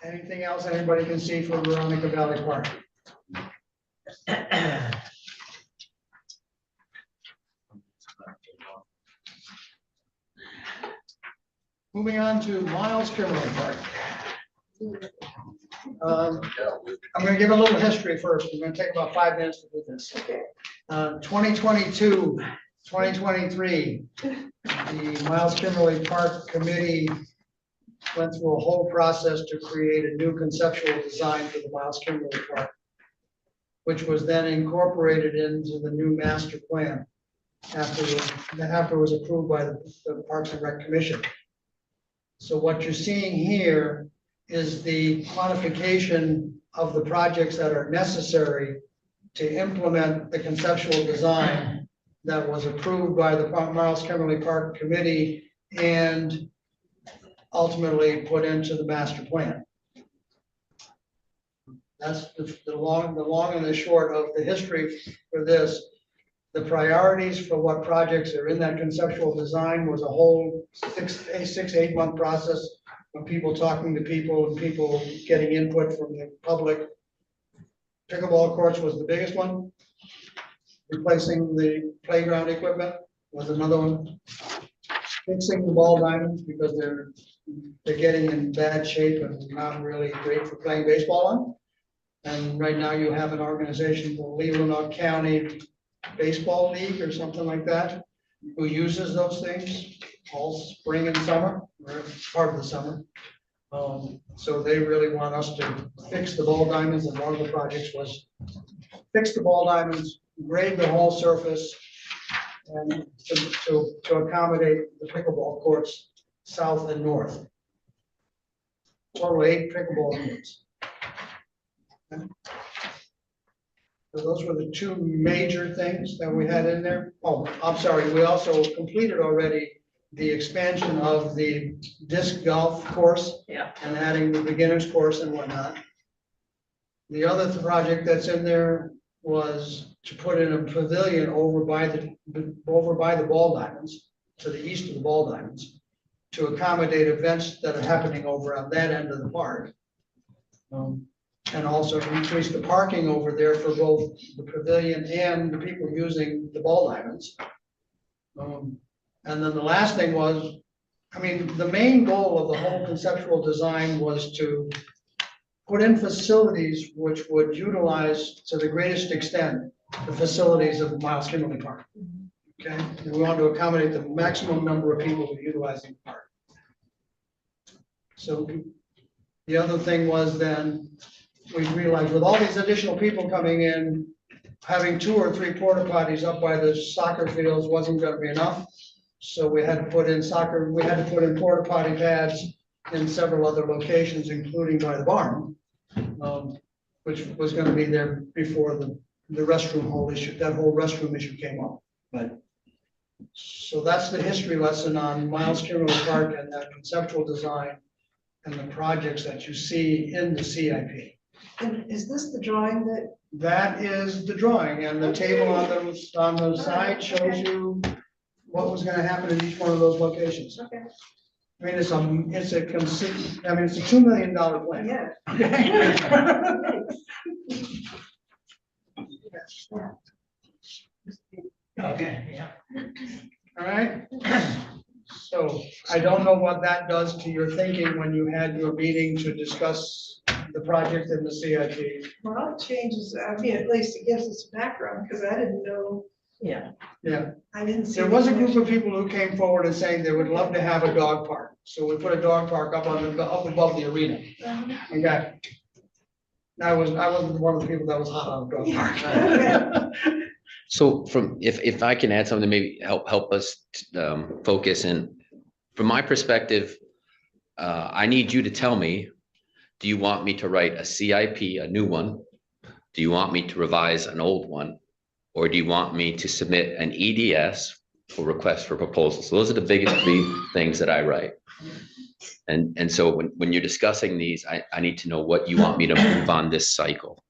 Speaker 4: Anything else anybody can see for Veronica Valley Park? Moving on to Miles Kimmerly Park. I'm gonna give a little history first. We're gonna take about 5 minutes to do this. 2022, 2023, the Miles Kimmerly Park Committee went through a whole process to create a new conceptual design for the Miles Kimmerly Park, which was then incorporated into the new master plan after it was approved by the Parks and Rec Commission. So what you're seeing here is the quantification of the projects that are necessary to implement the conceptual design that was approved by the Miles Kimmerly Park Committee and ultimately put into the master plan. That's the long and the short of the history for this. The priorities for what projects are in that conceptual design was a whole 8 month process of people talking to people and people getting input from the public. Pickleball courts was the biggest one. Replacing the playground equipment was another one. Fixing the ball diamonds because they're getting in bad shape and not really great for playing baseball on. And right now you have an organization called Leelanau County Baseball League or something like that, who uses those things all spring and summer, or part of the summer. So they really want us to fix the ball diamonds, and one of the projects was fix the ball diamonds, grade the whole surface, and to accommodate the pickleball courts south and north. Total 8 pickleball courts. So those were the 2 major things that we had in there. Oh, I'm sorry, we also completed already the expansion of the disc golf course.
Speaker 5: Yeah.
Speaker 4: And adding the beginners course and whatnot. The other project that's in there was to put in a pavilion over by the ball diamonds, to the east of the ball diamonds, to accommodate events that are happening over on that end of the park. And also increase the parking over there for both the pavilion and the people using the ball diamonds. And then the last thing was, I mean, the main goal of the whole conceptual design was to put in facilities which would utilize to the greatest extent the facilities of Miles Kimmerly Park. Okay, and we want to accommodate the maximum number of people who utilize the park. So the other thing was then, we realized with all these additional people coming in, having 2 or 3 porta potties up by the soccer fields wasn't gonna be enough. So we had to put in porta potty pads in several other locations, including by the barn. Which was gonna be there before the restroom whole issue, that whole restroom issue came up. But so that's the history lesson on Miles Kimmerly Park and that conceptual design and the projects that you see in the CIP.
Speaker 5: And is this the drawing that?
Speaker 4: That is the drawing, and the table on the side shows you what was gonna happen in each one of those locations.
Speaker 2: Okay.
Speaker 4: I mean, it's a $2 million plan.
Speaker 2: Yeah.
Speaker 3: Okay, yeah.
Speaker 4: All right? So I don't know what that does to your thinking when you had your meeting to discuss the project and the CIP.
Speaker 5: Well, it changes, I mean, at least it gives us background, because I didn't know,
Speaker 3: Yeah,
Speaker 4: Yeah,
Speaker 5: I didn't see.
Speaker 4: there was a group of people who came forward and saying they would love to have a dog park. So we put a dog park up above the arena. Okay. I wasn't one of the people that was hot on the dog park.
Speaker 7: So if I can add something, maybe help us focus in, from my perspective, I need you to tell me, do you want me to write a CIP, a new one? Do you want me to revise an old one? Or do you want me to submit an EDS for request for proposals? So those are the biggest three things that I write. And so when you're discussing these, I need to know what you want me to move on this cycle.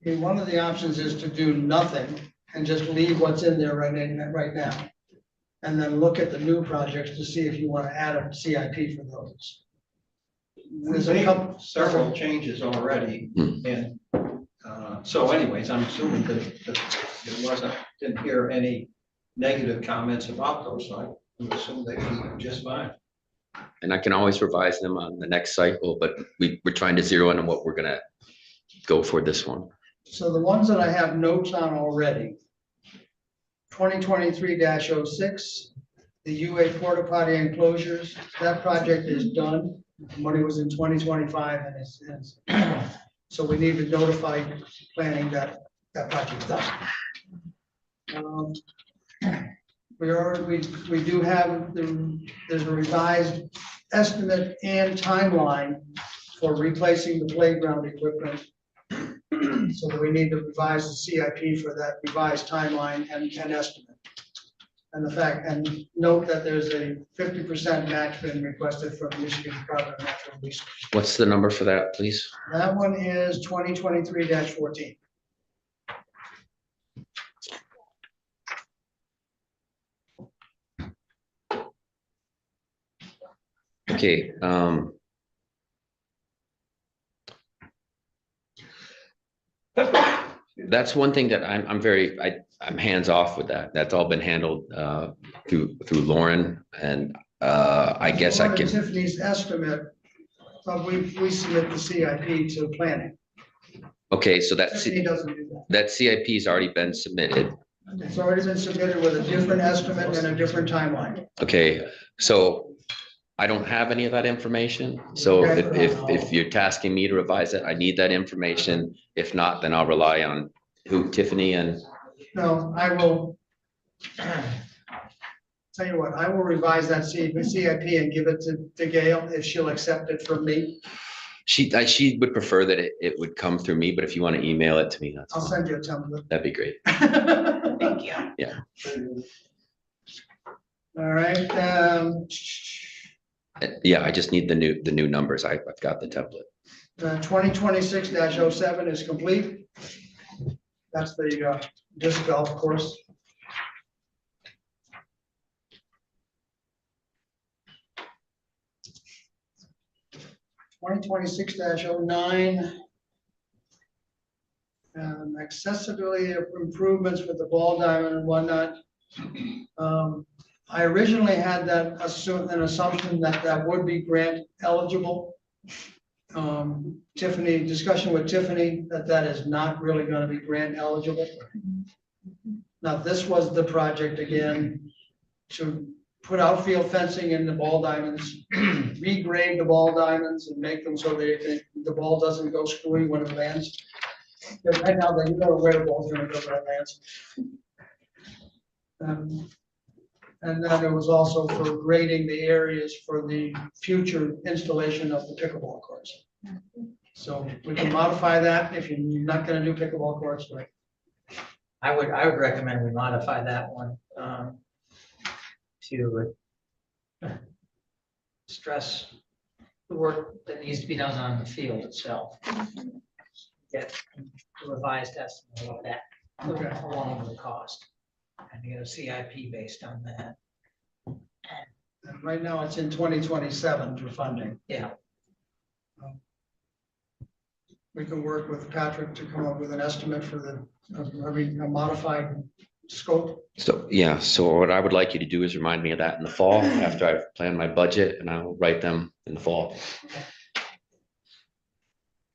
Speaker 4: Okay, one of the options is to do nothing and just leave what's in there right now. And then look at the new projects to see if you want to add a CIP for those.
Speaker 9: We
Speaker 4: There's a
Speaker 9: made
Speaker 4: couple,
Speaker 9: several changes already, and, so anyways, I'm assuming that didn't hear any negative comments about those, so I would assume they would be just fine.
Speaker 7: And I can always revise them on the next cycle, but we're trying to zero in on what we're gonna go for this one.
Speaker 4: So the ones that I have notes on already. 2023-06, the UA porta potty enclosures, that project is done. The money was in 2025 and it's so we need to notify planning that that project's done. We do have, there's a revised estimate and timeline for replacing the playground equipment. So that we need to revise the CIP for that revised timeline and estimate. And the fact, and note that there's a 50% match been requested from Michigan Department of Natural Resources.
Speaker 7: What's the number for that, please?
Speaker 4: That one is 2023-14.
Speaker 7: Okay, that's one thing that I'm hands off with that. That's all been handled through Lauren, and I guess I can.
Speaker 4: Tiffany's estimate, but we submit the CIP to planning.
Speaker 7: Okay, so
Speaker 4: Tiffany doesn't do that.
Speaker 7: that CIP has already been submitted.
Speaker 4: It's already been submitted with a different estimate and a different timeline.
Speaker 7: Okay, so I don't have any of that information. So if you're tasking me to revise it, I need that information. If not, then I'll rely on who, Tiffany and.
Speaker 4: No, I will. Tell you what, I will revise that CIP and give it to Gail if she'll accept it from me.
Speaker 7: She would prefer that it would come through me, but if you want to email it to me, that's
Speaker 4: I'll
Speaker 7: fine.
Speaker 4: send you a template.
Speaker 7: That'd be great.
Speaker 2: Thank you.
Speaker 7: Yeah.
Speaker 4: All right,
Speaker 7: Yeah, I just need the new numbers. I've got the template.
Speaker 4: 2026-07 is complete. That's the disc golf course. Twenty 26-09. Accessibility improvements with the ball diamond and whatnot. I originally had that an assumption that would be grant eligible. Tiffany, discussion with Tiffany, that is not really going to be grant eligible. Now, this was the project again, to put outfield fencing in the ball diamonds, regrade the ball diamonds and make them so the ball doesn't go screwy when it lands. Because right now, you know where the ball's gonna go when it lands. And then it was also for grading the areas for the future installation of the pickleball courts. So we can modify that if you're not gonna do pickleball courts, right?
Speaker 3: I would recommend we modify that one to stress the work that needs to be done on the field itself. Get a revised estimate of that,
Speaker 4: Okay.
Speaker 3: along with the cost. and get a CIP based on that.
Speaker 4: And right now it's in 2027 for funding.
Speaker 3: Yeah,
Speaker 4: We can work with Patrick to come up with an estimate for a modified scope.
Speaker 7: So, yeah, so what I would like you to do is remind me of that in the fall after I've planned my budget, and I'll write them in the fall.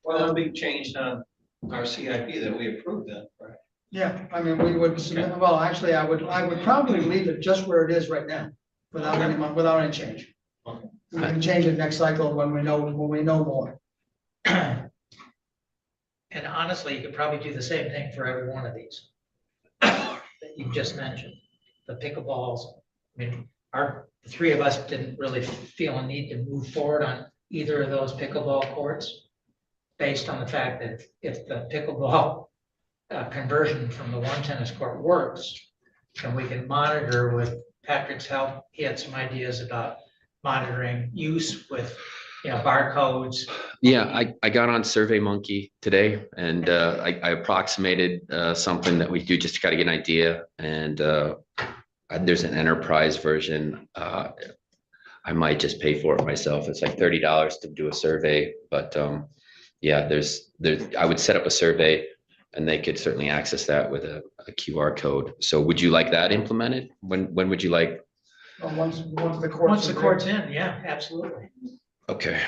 Speaker 9: Well, it'll be changed on our CIP that we approved then, right?
Speaker 4: Yeah, I mean, we would, submit- well, actually, I would probably leave it just where it is right now, without any change.
Speaker 9: Okay.
Speaker 4: We can change it next cycle when we know more.
Speaker 3: and honestly, you could probably do the same thing for every one of these that you just mentioned, the pickleballs. I mean, the three of us didn't really feel a need to move forward on either of those pickleball courts, based on the fact that if the pickleball conversion from the one tennis court works, and we can monitor with Patrick's help. He had some ideas about monitoring use with, barcodes.
Speaker 7: Yeah, I got on Survey Monkey today, and I approximated something that we do just to kind of get an idea. And there's an enterprise version. I might just pay for it myself. It's like $30 to do a survey, but yeah, there's I would set up a survey, and they could certainly access that with a QR code. So would you like that implemented? When would you like?
Speaker 4: Once the court's.
Speaker 3: Once the court's in, yeah, absolutely.
Speaker 7: Okay.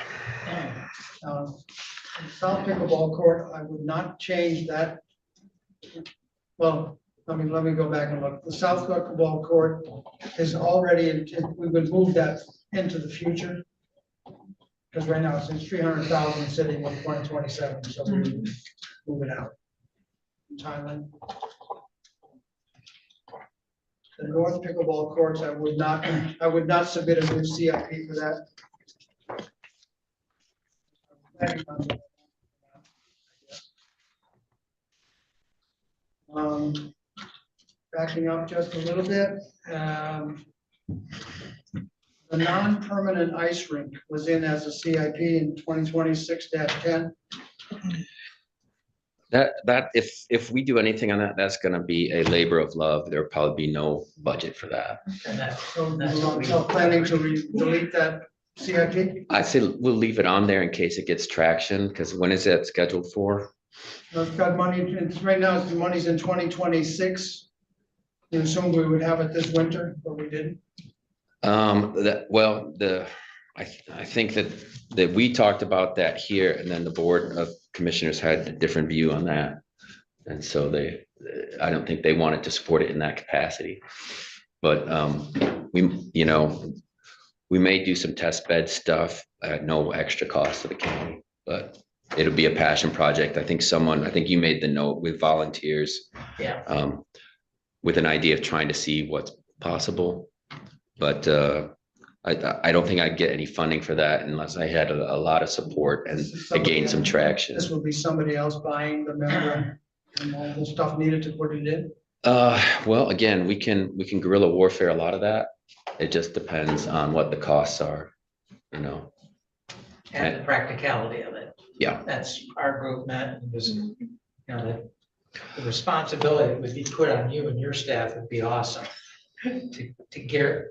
Speaker 4: South pickleball court, I would not change that. Well, let me go back and look. The South pickleball court is already, we would move that into the future. Because right now it's in 300,000 sitting with 2027, so we would move it out. Thailand. The North pickleball courts, I would not submit a new CIP for that. Backing up just a little bit, the non-permanent ice rink was in as a CIP in 2026-10.
Speaker 7: That if we do anything on that, that's gonna be a labor of love. There'll probably be no budget for that.
Speaker 3: And that's
Speaker 4: So planning to delete that CIP.
Speaker 7: I say we'll leave it on there in case it gets traction, because when is that scheduled for?
Speaker 4: It's got money, right now, the money's in 2026. You assumed we would have it this winter, but we didn't.
Speaker 7: I think that we talked about that here, and then the Board of Commissioners had a different view on that. And so I don't think they wanted to support it in that capacity. But we may do some test bed stuff at no extra cost to the county, but it'll be a passion project. I think you made the note with volunteers.
Speaker 3: Yeah.
Speaker 7: With an idea of trying to see what's possible. But I don't think I'd get any funding for that unless I had a lot of support and I gained some traction.
Speaker 4: This will be somebody else buying the membrane and all the stuff needed to put it in.
Speaker 7: Well, again, we can guerrilla warfare a lot of that. It just depends on what the costs are,
Speaker 3: And the practicality of it.
Speaker 7: Yeah.
Speaker 3: That's our group met, and was, the responsibility would be put on you and your staff would be awesome. To gear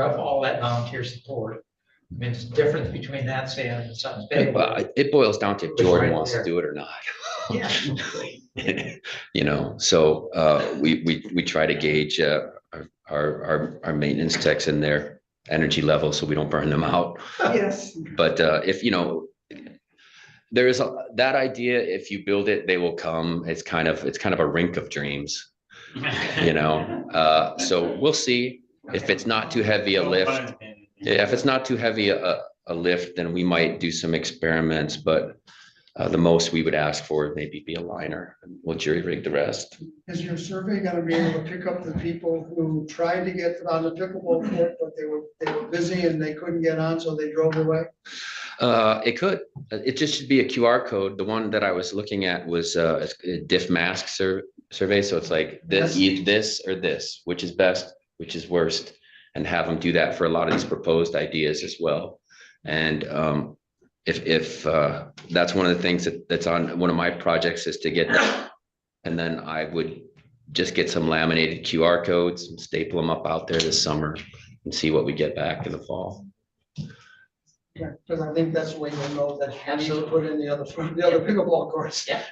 Speaker 3: up all that volunteer support. I mean, it's the difference between that saying and something big.
Speaker 7: It boils down to if Jordan wants to do it or not.
Speaker 3: Yeah.
Speaker 7: So we try to gauge our maintenance techs in their energy level so we don't burn them out.
Speaker 5: Yes.
Speaker 7: But if there is that idea, if you build it, they will come. It's kind of a rink of dreams. So we'll see if it's not too heavy a lift. Yeah, if it's not too heavy a lift, then we might do some experiments, but the most we would ask for would maybe be a liner, and we'll jury rig the rest.
Speaker 4: Is your survey gonna be able to pick up the people who tried to get on the pickleball court, but they were busy and they couldn't get on, so they drove away?
Speaker 7: It could. It just should be a QR code. The one that I was looking at was a diff mask survey. So it's like this, this or this, which is best, which is worst, and have them do that for a lot of these proposed ideas as well. And if that's one of the things that's on one of my projects is to get that. And then I would just get some laminated QR codes and staple them up out there this summer and see what we get back in the fall.
Speaker 4: Yeah, because I think that's the way you'll know that you need to put in the other pickleball courts.
Speaker 3: Yeah,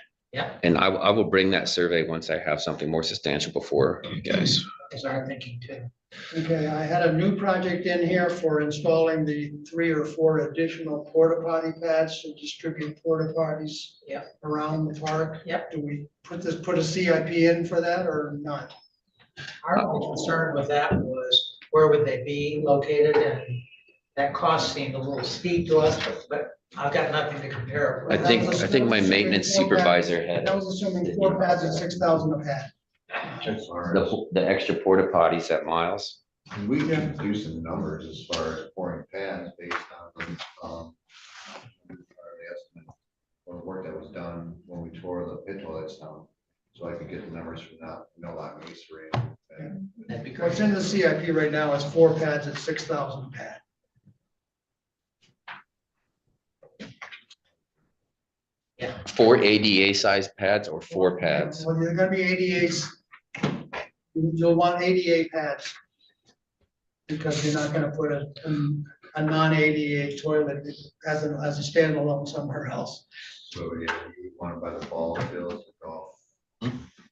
Speaker 7: And I will bring that survey once I have something more substantial before you guys.
Speaker 3: is our thinking too.
Speaker 4: Okay, I had a new project in here for installing the 3 or 4 additional porta potty pads to distribute porta potties.
Speaker 3: Yeah.
Speaker 4: Around the park.
Speaker 3: Yep.
Speaker 4: Do we put a CIP in for that or not?
Speaker 3: Our only concern with that was where would they be located, and that cost seemed a little steep to us, but I've got nothing to compare it
Speaker 7: I
Speaker 3: with.
Speaker 7: think my maintenance supervisor had
Speaker 4: That was assuming 4 pads at 6,000 a pad.
Speaker 11: As far as,
Speaker 7: the extra porta potties at Miles.
Speaker 11: we can do some numbers as far as pouring pads based on, the estimate or the work that was done when we tore the pit toilets down. So I could get the numbers from that, lot masonry.
Speaker 3: That'd be
Speaker 4: What's
Speaker 3: great.
Speaker 4: in the CIP right now is 4 pads at 6,000 a pad.
Speaker 3: Yeah,
Speaker 7: 4 ADA sized pads or 4 pads?
Speaker 4: Well, they're gonna be ADAs. You'll want ADA pads. Because you're not gonna put a non-ADA toilet as a standalone somewhere else.
Speaker 11: So, yeah, you want it by the ball fields, the golf,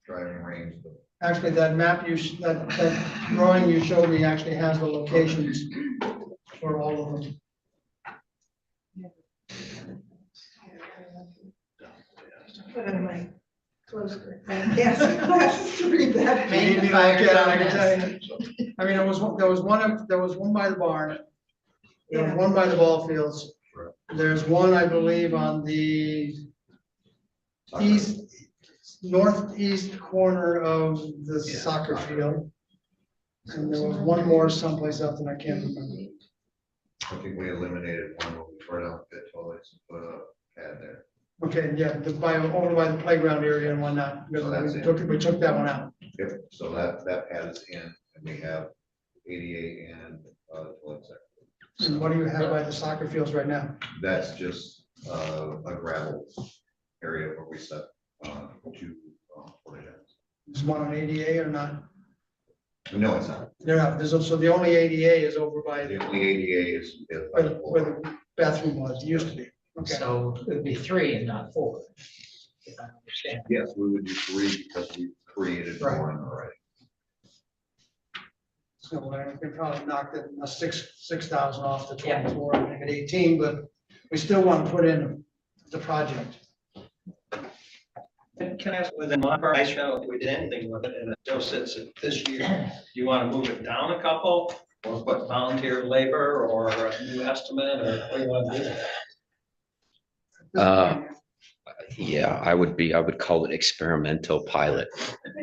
Speaker 11: driving range.
Speaker 4: Actually, that map that drawing you showed me actually has the locations for all of them.
Speaker 5: Put in my close grip. Yes, glasses to read that.
Speaker 4: You need me to look at it, I can tell you. I mean, there was one by the barn. There was one by the ball fields. There's one, I believe, on the northeast corner of the soccer field. And there was one more someplace else and I can't remember.
Speaker 11: I think we eliminated one when we tore down pit toilets and put a pad there.
Speaker 4: Okay, yeah, over by the playground area and whatnot, because
Speaker 11: So that's
Speaker 4: we took that one out.
Speaker 11: Yep, so that pad is in, and we have ADA and toilets there.
Speaker 4: And what do you have by the soccer fields right now?
Speaker 11: That's just a gravel area where we set 2 porta johns.
Speaker 4: Is one on ADA or not?
Speaker 11: No, it's not.
Speaker 4: They're not, so the only ADA is over by
Speaker 11: The only ADA is by the
Speaker 4: where
Speaker 11: pool.
Speaker 4: the bathroom was, it used to be. Okay.
Speaker 3: so it would be 3 and not 4. If I understand.
Speaker 11: Yes, we would do 3 because we created
Speaker 4: Right.
Speaker 11: one already.
Speaker 4: So we probably knocked it 6,000 off the 24, I think at 18, but we still want to put in the project.
Speaker 9: Can I ask, within my price, if we did anything with it and it still sits at this year, do you want to move it down a couple? Or put volunteer labor or a new estimate, or what do you want to do?
Speaker 7: Yeah, I would call it experimental pilot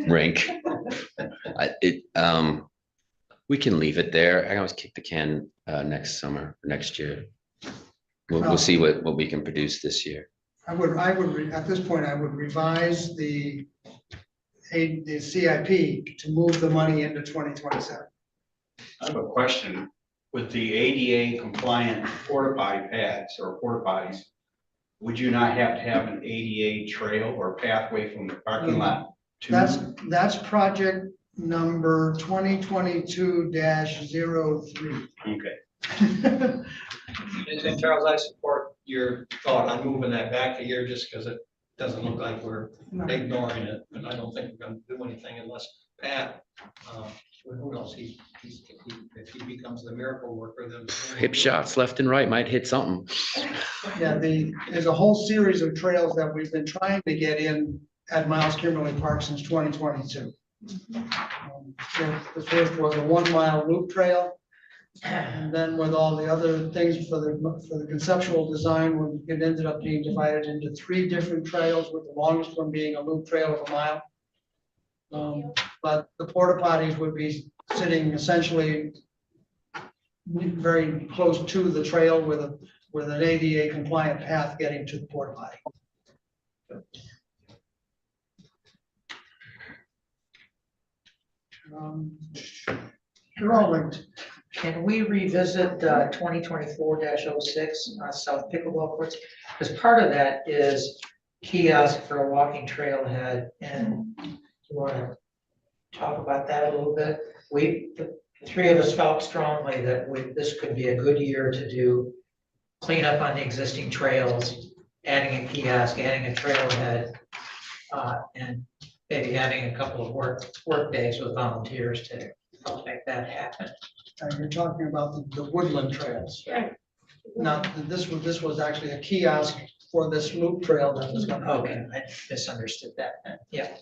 Speaker 7: rink. We can leave it there. I can always kick the can next summer, next year. We'll see what we can produce this year.
Speaker 4: At this point, I would revise the CIP to move the money into 2027.
Speaker 1: I have a question. With the ADA compliant porta potty pads or porta potties, would you not have to have an ADA trail or pathway from the parking lot to?
Speaker 4: That's project number 2022-03.
Speaker 1: Okay.
Speaker 9: And Charles, I support your thought on moving that back a year just because it doesn't look like we're ignoring it. And I don't think we're gonna do anything unless Pat, who knows, if he becomes the miracle worker, then.
Speaker 7: Hip shots left and right might hit something.
Speaker 4: Yeah, there's a whole series of trails that we've been trying to get in at Miles Kimberly Park since 2022. The first was a 1 mile loop trail. And then with all the other things for the conceptual design, it ended up being divided into 3 different trails, with the longest one being a loop trail of 1 mile. But the porta potties would be sitting essentially very close to the trail with an ADA compliant path getting to the porta potty. They're all linked.
Speaker 3: Can we revisit 2024-06 South Pickleball Courts? Because part of that is kiosk for a walking trailhead, and you want to talk about that a little bit. The three of us felt strongly that this could be a good year to do cleanup on the existing trails, adding a kiosk, adding a trailhead, and maybe having a couple of work days with volunteers to help make that happen.
Speaker 4: You're talking about the woodland trails.
Speaker 3: Right.
Speaker 4: Now, this was actually a kiosk for this loop trail that was gonna.
Speaker 3: Okay, I misunderstood that then. Yeah.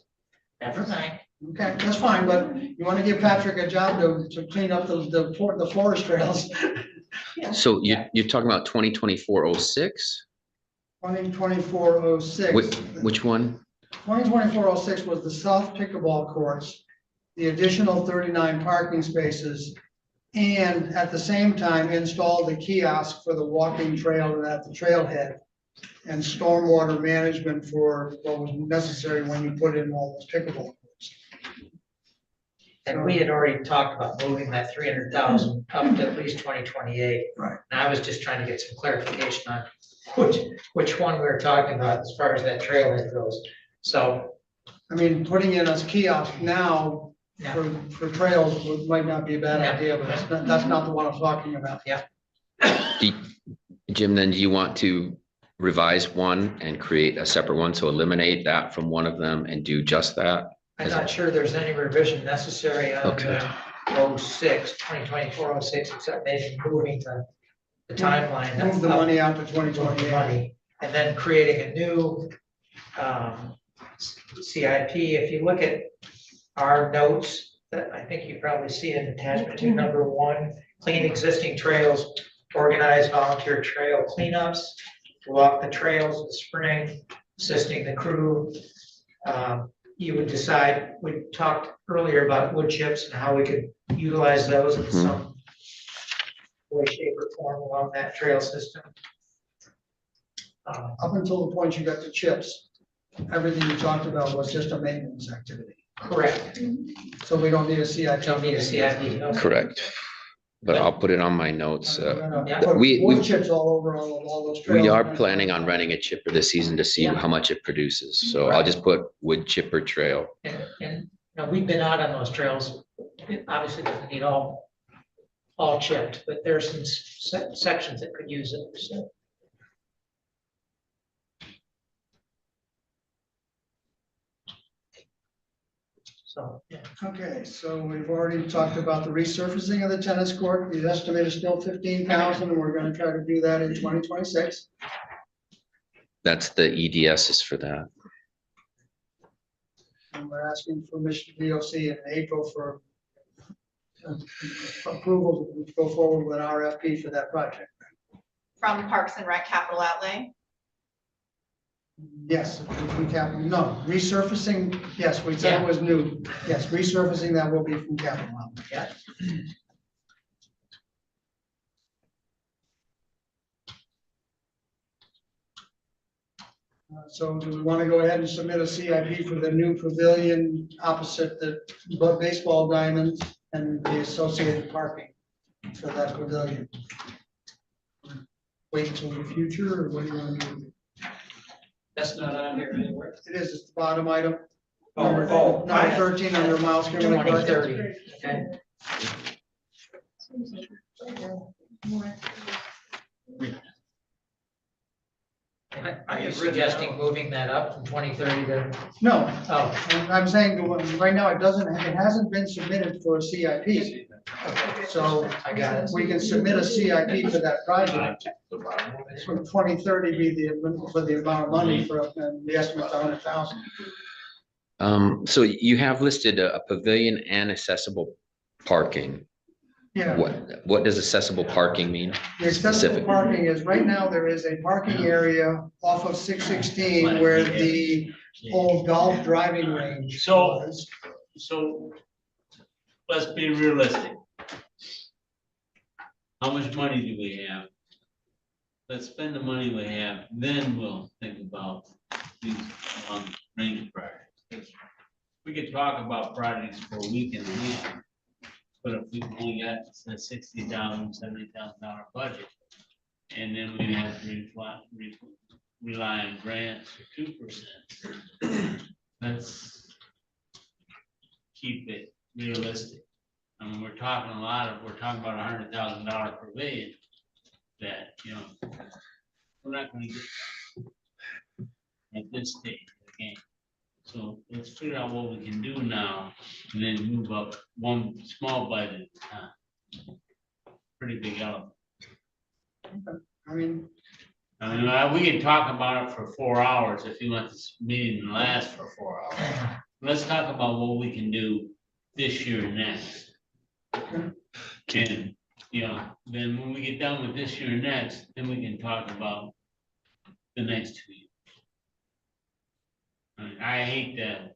Speaker 3: Never mind.
Speaker 4: Okay, that's fine, but you want to give Patrick a job to clean up the forest trails.
Speaker 7: So you're talking about 2024-06?
Speaker 4: 2024-06.
Speaker 7: Which one?
Speaker 4: 2024-06 was the south pickleball courts, the additional 39 parking spaces, and at the same time install the kiosk for the walking trail and at the trailhead, and stormwater management for what was necessary when you put in all those pickleball courts.
Speaker 3: And we had already talked about moving that 300,000 up to at least 2028.
Speaker 4: Right.
Speaker 3: And I was just trying to get some clarification on which one we were talking about as far as that trailhead goes. So,
Speaker 4: I mean, putting in a kiosk now
Speaker 3: yeah,
Speaker 4: for trails might not be a bad
Speaker 3: Yeah.
Speaker 4: idea, but that's not the one I'm talking about.
Speaker 7: Jim, then do you want to revise one and create a separate one? So eliminate that from one of them and do just that?
Speaker 3: I'm not sure there's any revision necessary on
Speaker 7: Okay.
Speaker 3: the 2024-06, except maybe moving the timeline.
Speaker 4: Move the
Speaker 3: up.
Speaker 4: money out to
Speaker 3: Move the
Speaker 4: 2028.
Speaker 3: money, and then creating a new CIP. If you look at our notes, that I think you probably see in attachment to number 1, clean existing trails, organize volunteer trail cleanups, walk the trails in the spring, assisting the crew. You would decide, we talked earlier about wood chips and how we could utilize those in some way, shape, or form along that trail system.
Speaker 4: Up until the point you got the chips, everything you talked about was just a maintenance activity.
Speaker 3: Correct.
Speaker 4: So we don't need a CIP.
Speaker 3: Don't need a CIP. no.
Speaker 7: Correct. But I'll put it on my notes.
Speaker 4: We're gonna
Speaker 3: Yeah.
Speaker 4: put
Speaker 7: We-
Speaker 4: wood chips all over all those trails.
Speaker 7: We are planning on renting a chipper this season to see
Speaker 3: Yeah.
Speaker 7: how much it produces. So I'll just put wood chipper trail.
Speaker 3: And, you know, we've been out on those trails. It obviously doesn't need all chipped, but there's some sections that could use it. So, yeah.
Speaker 4: Okay, so we've already talked about the resurfacing of the tennis court. The estimate is still 15,000, and we're gonna try to do that in 2026.
Speaker 7: That's the EDSs for that.
Speaker 4: And we're asking for Michigan DOC in April for approval to go forward with an RFP for that project.
Speaker 6: From Parks and Rec capital outlay.
Speaker 4: Yes, we can, no, resurfacing, yes, we said it was new. Yes, resurfacing that will be from capital outlay.
Speaker 3: Yeah.
Speaker 4: So do we want to go ahead and submit a CIP for the new pavilion opposite the baseball diamonds and the associated parking for that pavilion? Wait until the future, or what do you want to do?
Speaker 3: That's not on here anywhere.
Speaker 4: It is, it's the bottom item.
Speaker 3: Oh,
Speaker 4: Number 13 under Miles Criminal Court.
Speaker 3: 2030, okay. Are you suggesting moving that up from 2030 to,
Speaker 4: No,
Speaker 3: oh,
Speaker 4: I'm saying right now it hasn't been submitted for a CIP. So
Speaker 3: I got it.
Speaker 4: we can submit a CIP for that project. For 2030 be the amount of money for the estimate 100,000.
Speaker 7: So you have listed a pavilion and accessible parking.
Speaker 4: Yeah.
Speaker 7: What does accessible parking mean?
Speaker 4: The accessible
Speaker 7: Specific.
Speaker 4: parking is, right now, there is a parking area off of 616 where the old golf driving range
Speaker 8: So-
Speaker 4: was.
Speaker 8: So let's be realistic. How much money do we have? Let's spend the money we have, then we'll think about these range projects. We could talk about projects for a week and a half. But if we only got a $60,000, $70,000 budget, and then we have to rely on grants for 2%. That's keep it realistic. I mean, we're talking about $100,000 pavilion that, you know, we're not gonna get at this stage of the game. So let's figure out what we can do now and then move up one small bite at a time. Pretty big elephant.
Speaker 5: I mean,
Speaker 8: We can talk about it for 4 hours if you want this meeting to last for 4 hours. Let's talk about what we can do this year and next. And, you know, then when we get done with this year and next, then we can talk about the next 2 years. I hate to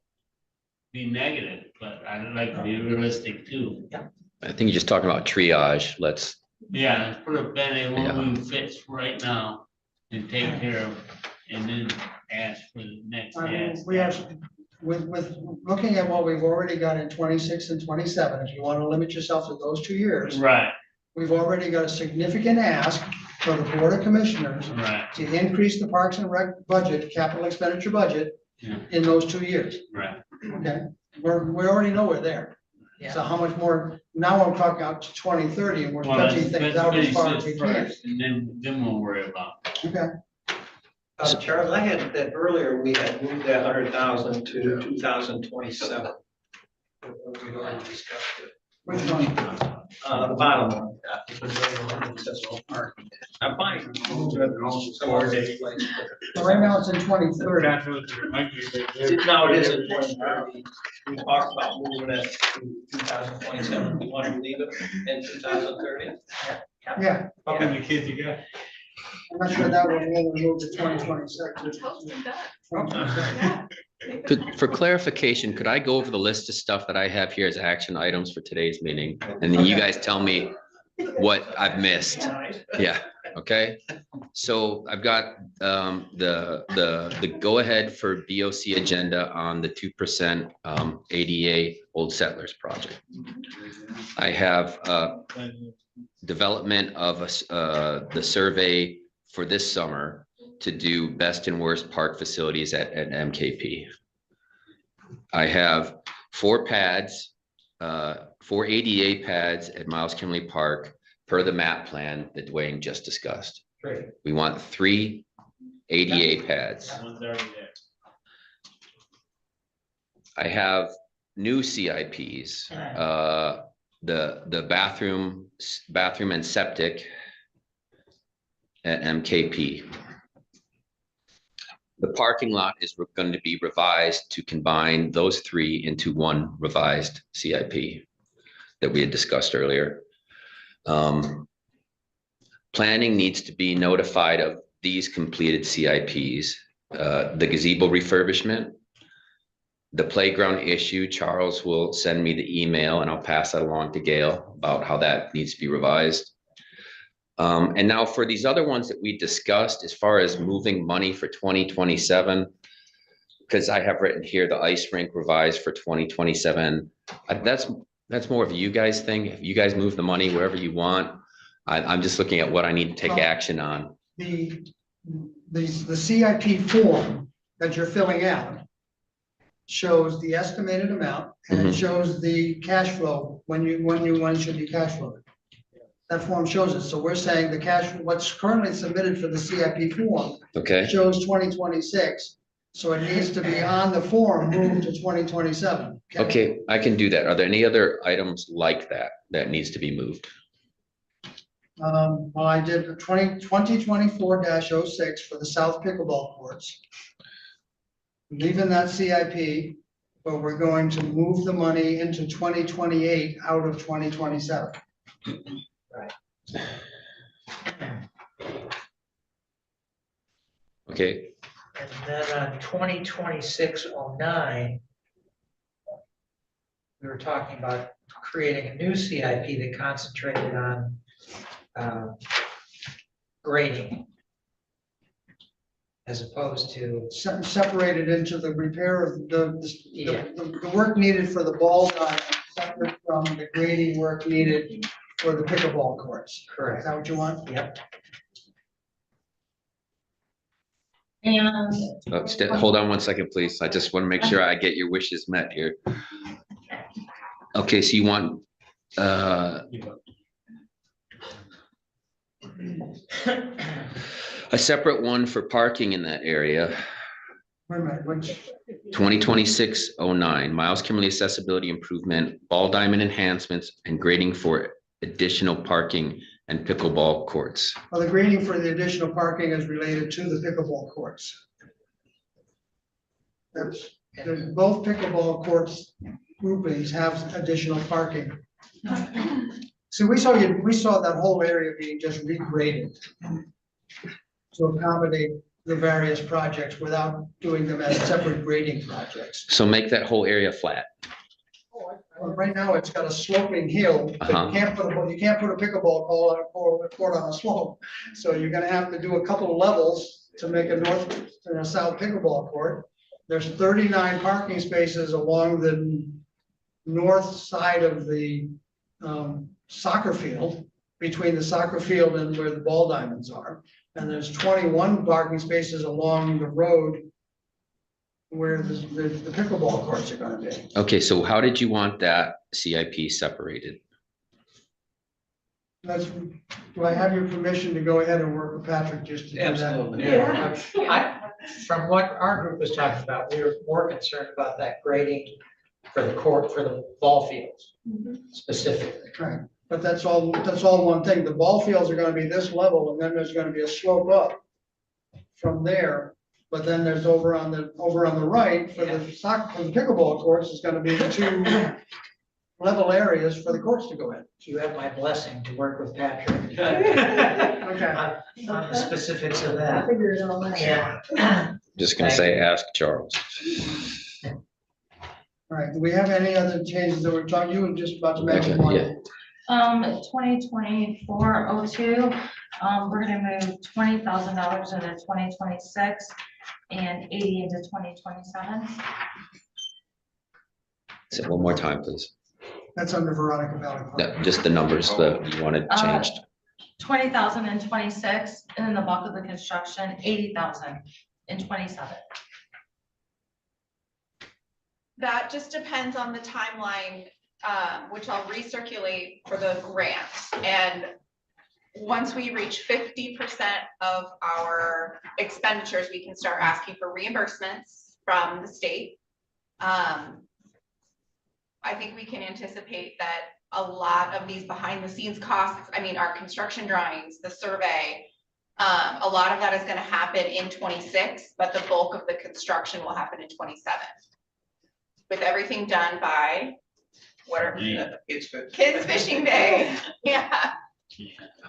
Speaker 8: be negative, but I'd like to be realistic too.
Speaker 7: I think you're just talking about triage. Let's,
Speaker 8: Yeah, let's put a Band-Aid one who fits right now and take care of, and then ask for the next.
Speaker 5: I mean,
Speaker 8: ask.
Speaker 5: we have, with looking at what we've already got in 26 and 27, if you want to limit yourself to those 2 years,
Speaker 8: Right,
Speaker 5: we've already got a significant ask for the Board of Commissioners
Speaker 8: right,
Speaker 5: to increase the Parks and Rec budget, capital expenditure budget
Speaker 8: Yeah.
Speaker 5: in those 2 years.
Speaker 8: right.
Speaker 5: Okay, we already know we're there.
Speaker 3: Yeah.
Speaker 5: So how much more, now I'm talking out to 2030 and we're
Speaker 8: Well,
Speaker 5: stretching things
Speaker 8: let's
Speaker 5: out as
Speaker 8: finish
Speaker 5: far as
Speaker 8: this
Speaker 5: we can.
Speaker 8: first, and then we'll worry about it.
Speaker 5: Okay,
Speaker 9: Charles, I had that earlier, we had moved that 100,000 to 2027. We'd already discussed it.
Speaker 5: which one?
Speaker 9: The bottom one. I'm fine.
Speaker 5: So right now it's in 2030.
Speaker 9: No, it is in 2030. We talked about moving it to 2027. We want to leave it in 2030?
Speaker 5: Yeah,
Speaker 8: How many kids you got?
Speaker 5: I'm not sure that one will move to 2026.
Speaker 7: for clarification, could I go over the list of stuff that I have here as action items for today's meeting? And then you guys tell me what I've missed. Yeah, okay. So I've got the go-ahead for BOC agenda on the 2% ADA Old Settlers project. I have development of the survey for this summer to do best and worst park facilities at MKP. I have 4 pads, 4 ADA pads at Miles Kimley Park per the map plan that Dwayne just discussed.
Speaker 3: Great.
Speaker 7: We want 3 ADA pads.
Speaker 8: One's already there.
Speaker 7: I have new CIPs, the bathroom and septic at MKP. The parking lot is going to be revised to combine those 3 into one revised CIP that we had discussed earlier. Planning needs to be notified of these completed CIPs, the gazebo refurbishment, the playground issue. Charles will send me the email and I'll pass that along to Gail about how that needs to be revised. And now for these other ones that we discussed, as far as moving money for 2027, because I have written here the ice rink revised for 2027. That's more of a you guys thing. If you guys move the money wherever you want, I'm just looking at what I need to take action on.
Speaker 5: The CIP form that you're filling out shows the estimated amount and it shows the cash flow, when should be cash flowed. That form shows it. So we're saying the cash, what's currently submitted for the CIP form
Speaker 7: Okay,
Speaker 5: shows 2026. So it needs to be on the form moved to 2027.
Speaker 7: okay, I can do that. Are there any other items like that needs to be moved?
Speaker 5: Well, I did 2024-06 for the South Pickleball Courts. Leaving that CIP, but we're going to move the money into 2028 out of 2027.
Speaker 7: Okay,
Speaker 3: And then on 2026-09, we were talking about creating a new CIP that concentrated on grading as opposed to,
Speaker 5: Separated into the repair of
Speaker 3: Yeah.
Speaker 5: the work needed for the ball diamond, separate from the grading work needed for the pickleball courts. Is
Speaker 3: correct.
Speaker 5: that what you want?
Speaker 3: Yep.
Speaker 10: And
Speaker 7: hold on one second, please. I just want to make sure I get your wishes met here. Okay, so you want, a separate one for parking in that area,
Speaker 5: Wait a minute, which,
Speaker 7: 2026-09, Miles Kimberly accessibility improvement, ball diamond enhancements, and grading for additional parking and pickleball courts.
Speaker 5: well, the grading for the additional parking is related to the pickleball courts. Both pickleball courts groupings have additional parking. So we saw that whole area being just regraded to accommodate the various projects without doing them as separate grading projects.
Speaker 7: So make that whole area flat.
Speaker 5: Well, right now, it's got a sloping hill, but
Speaker 7: Uh-huh.
Speaker 5: you can't put a pickleball court on a slope. So you're gonna have to do a couple of levels to make a north and a south pickleball court. There's 39 parking spaces along the north side of the soccer field, between the soccer field and where the ball diamonds are. And there's 21 parking spaces along the road where the pickleball courts are gonna be.
Speaker 7: Okay, so how did you want that CIP separated?
Speaker 5: Do I have your permission to go ahead and work with Patrick just to do that?
Speaker 9: Absolutely.
Speaker 3: From what our group was talking about, we were more concerned about that grading for the court, for the ball fields specifically.
Speaker 5: Right, but that's all one thing. The ball fields are gonna be this level, and then there's gonna be a slope up from there. But then there's over on the right for the pickleball courts, is gonna be two level areas for the courts to go in.
Speaker 3: You have my blessing to work with Patrick.
Speaker 5: Okay.
Speaker 3: On the specifics of that.
Speaker 2: Figure it all out.
Speaker 3: Yeah.
Speaker 7: Just gonna say, ask Charles.
Speaker 5: All right, do we have any other changes that we're talking, you were just about to mention one?
Speaker 7: Yeah.
Speaker 10: 2024-02, we're gonna move $20,000 into 2026 and 80 into 2027.
Speaker 7: Say it one more time, please.
Speaker 5: That's under Veronica Valley Park.
Speaker 7: No, just the numbers that you wanted changed.
Speaker 10: 20,000 in 26, and then the bulk of the construction, 80,000 in 27.
Speaker 6: That just depends on the timeline, which I'll recirculate for the grant. And once we reach 50% of our expenditures, we can start asking for reimbursements from the state. I think we can anticipate that a lot of these behind the scenes costs, I mean, our construction drawings, the survey, a lot of that is gonna happen in 26, but the bulk of the construction will happen in 27. With everything done by, what are,
Speaker 9: It's good.
Speaker 6: Kids Fishing Day, yeah.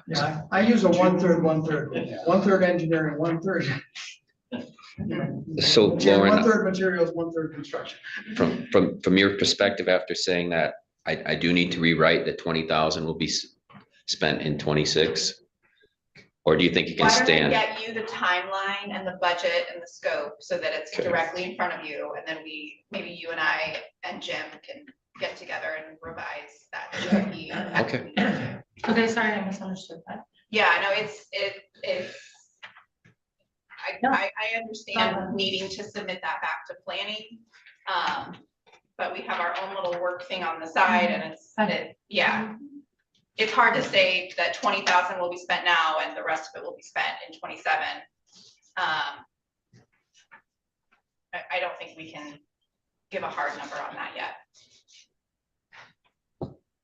Speaker 5: Yeah, I use a 1/3, 1/3, 1/3 engineering, 1/3.
Speaker 7: So Lauren,
Speaker 5: 1/3 materials, 1/3 construction.
Speaker 7: from your perspective, after saying that, I do need to rewrite that 20,000 will be spent in 26? Or do you think you can
Speaker 6: Why don't I
Speaker 7: stand?
Speaker 6: get you the timeline and the budget and the scope so that it's
Speaker 7: Okay.
Speaker 6: directly in front of you, and then maybe you and I and Jim can get together and revise that. GIP.
Speaker 7: Okay.
Speaker 10: Okay, sorry, I misunderstood that.
Speaker 6: Yeah, no, it's.
Speaker 10: No.
Speaker 6: I understand needing to submit that back to planning. But we have our own little work thing on the side, and yeah. It's hard to say that 20,000 will be spent now and the rest of it will be spent in 27. I don't think we can give a hard number on that yet.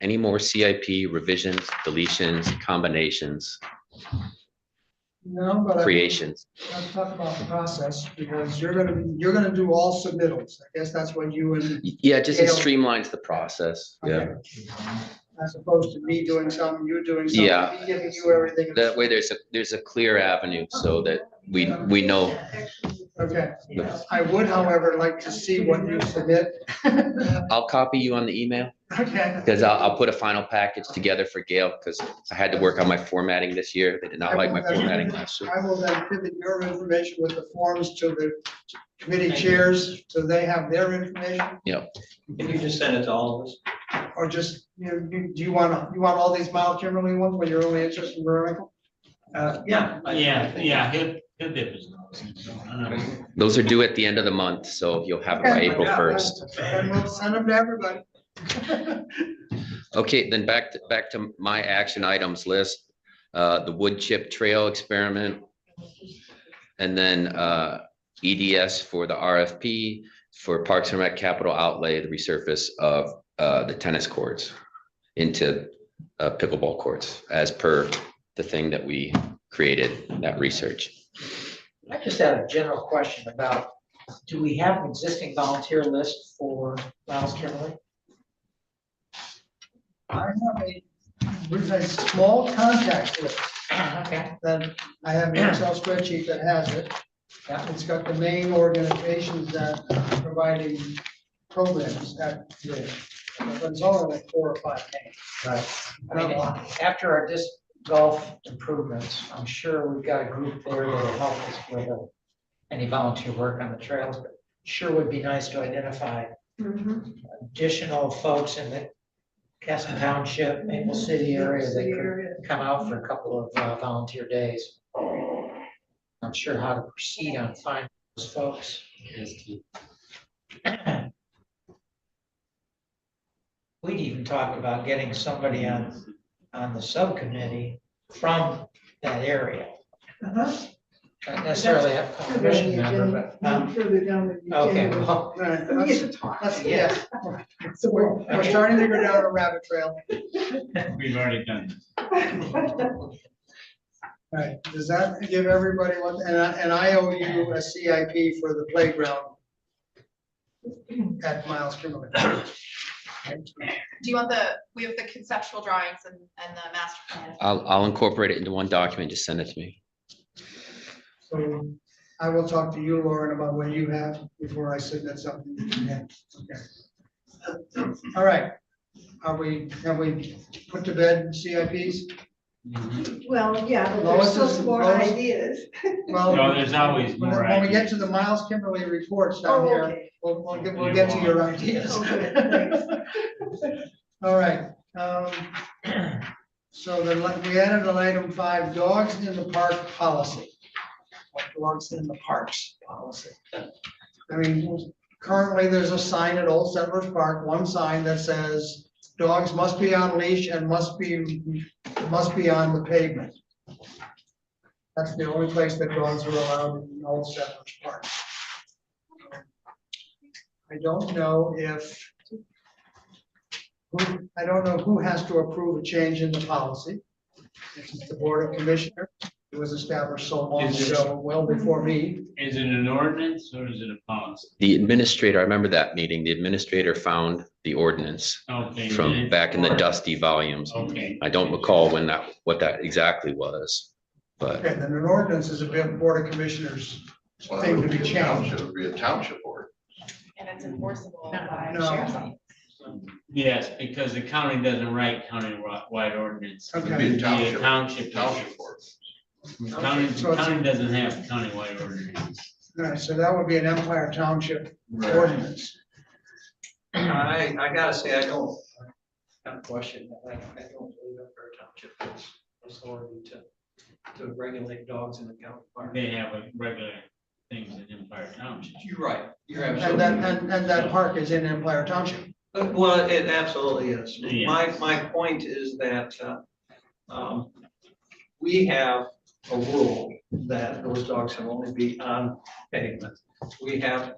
Speaker 7: Any more CIP revisions, deletions, combinations,
Speaker 5: No, but
Speaker 7: creations?
Speaker 5: let's talk about the process, because you're gonna do all submittals. I guess that's what you and,
Speaker 7: Yeah, it just
Speaker 5: Gail.
Speaker 7: streamlines the process. Yeah.
Speaker 5: as opposed to me doing something, you doing something,
Speaker 7: Yeah.
Speaker 5: me giving you everything.
Speaker 7: That way there's a clear avenue so that we know.
Speaker 5: Okay, I would, however, like to see what you submit.
Speaker 7: I'll copy you on the email
Speaker 5: Okay.
Speaker 7: because I'll put a final package together for Gail because I had to work on my formatting this year. They did not like my formatting last year.
Speaker 5: I will then pivot your information with the forms to the committee chairs, so they have their information,
Speaker 9: Can you just send it to all of us?
Speaker 5: or just, do you want all these Miles Kimberly ones, when you're only interested in Veronica?
Speaker 9: Yeah.
Speaker 8: Yeah, he'll dip his nose in.
Speaker 7: Those are due at the end of the month, so you'll have it by April 1st.
Speaker 5: And we'll send them to everybody.
Speaker 7: Okay, then back to my action items list, the wood chip trail experiment. And then EDS for the RFP for Parks and Rec capital outlay, the resurface of the tennis courts into pickleball courts as per the thing that we created, that research.
Speaker 3: I just had a general question about, do we have an existing volunteer list for Miles Kimberly?
Speaker 5: I have a small contact list
Speaker 3: Okay.
Speaker 5: that I have an Excel spreadsheet that has it.
Speaker 3: Yeah.
Speaker 5: It's got the main organizations that are providing programs at the, but it's only like 4 or 5 names.
Speaker 3: Right. I mean, after our disc golf improvements, I'm sure we've got a group there that'll help us with any volunteer work on the trails, but sure would be nice to identify additional folks in the Castle Township, Maple City area that could come out for a couple of volunteer days. I'm sure how to proceed on finding those folks is key. We'd even talk about getting somebody on the subcommittee from that area. Not necessarily a commission member, but,
Speaker 5: Further down the.
Speaker 3: okay, well,
Speaker 5: Right,
Speaker 2: We get to
Speaker 5: let's-
Speaker 2: talk.
Speaker 5: let's-
Speaker 3: yeah.
Speaker 2: So
Speaker 5: We're starting to go down a rabbit trail.
Speaker 8: We've already done
Speaker 5: Right, does that give everybody one, and I owe you a CIP for the playground at Miles Kimberly.
Speaker 6: Do you want we have the conceptual drawings and the master plan.
Speaker 7: I'll incorporate it into one document, just send it to me.
Speaker 5: So I will talk to you, Lauren, about what you have before I submit something. Yeah, okay. All right, have we put to bed CIPs?
Speaker 2: Well, yeah, but
Speaker 5: Lois
Speaker 2: there's still
Speaker 5: is-
Speaker 2: some more
Speaker 5: Lois-
Speaker 2: ideas.
Speaker 5: Well,
Speaker 8: No, there's always more
Speaker 5: when we get
Speaker 8: ideas.
Speaker 5: to the Miles Kimberly reports down
Speaker 2: Oh,
Speaker 5: here,
Speaker 2: okay.
Speaker 5: we'll get to your ideas.
Speaker 2: Okay, thanks.
Speaker 5: All right, so then we added an item 5, dogs in the park policy. What dogs in the parks policy? I mean, currently there's a sign at Old Settlers Park, one sign that says dogs must be on leash and must be on the pavement. That's the only place that dogs are allowed in Old Settlers Park. I don't know who has to approve a change in the policy. It's the Board of Commissioners. It was established so long
Speaker 8: Is it-
Speaker 5: ago, well before me.
Speaker 8: Is it an ordinance or is it a policy?
Speaker 7: The administrator, I remember that meeting, the administrator found the ordinance
Speaker 8: Okay.
Speaker 7: from
Speaker 8: then
Speaker 7: back in the
Speaker 8: it's-
Speaker 7: dusty volumes.
Speaker 8: Okay.
Speaker 7: I don't recall what that exactly was, but
Speaker 5: Okay, then an ordinance is a Board of Commissioners
Speaker 11: Well,
Speaker 5: thing to
Speaker 11: it
Speaker 5: be
Speaker 11: would be a
Speaker 5: changed.
Speaker 11: township, it would be a township board.
Speaker 6: And it's enforceable by
Speaker 5: No.
Speaker 6: sheriff's office.
Speaker 8: Yes, because the county doesn't write county-wide ordinance.
Speaker 11: It would
Speaker 5: Okay.
Speaker 11: be a
Speaker 8: It'd be a
Speaker 11: township,
Speaker 8: township.
Speaker 11: township board.
Speaker 8: County,
Speaker 5: So it's-
Speaker 8: county doesn't have county-wide ordinance.
Speaker 5: All right, so that would be an Empire Township ordinance.
Speaker 9: I gotta say, I don't, kind of question, I don't believe that for a township has authority to regulate dogs in the county park.
Speaker 8: They have a regular things in Empire Township.
Speaker 9: You're right, you're
Speaker 5: And
Speaker 9: absolutely.
Speaker 5: that park is in Empire Township.
Speaker 9: Well, it absolutely is.
Speaker 8: Yeah.
Speaker 9: My point is that, we have a rule that those dogs can only be on pavement. We have,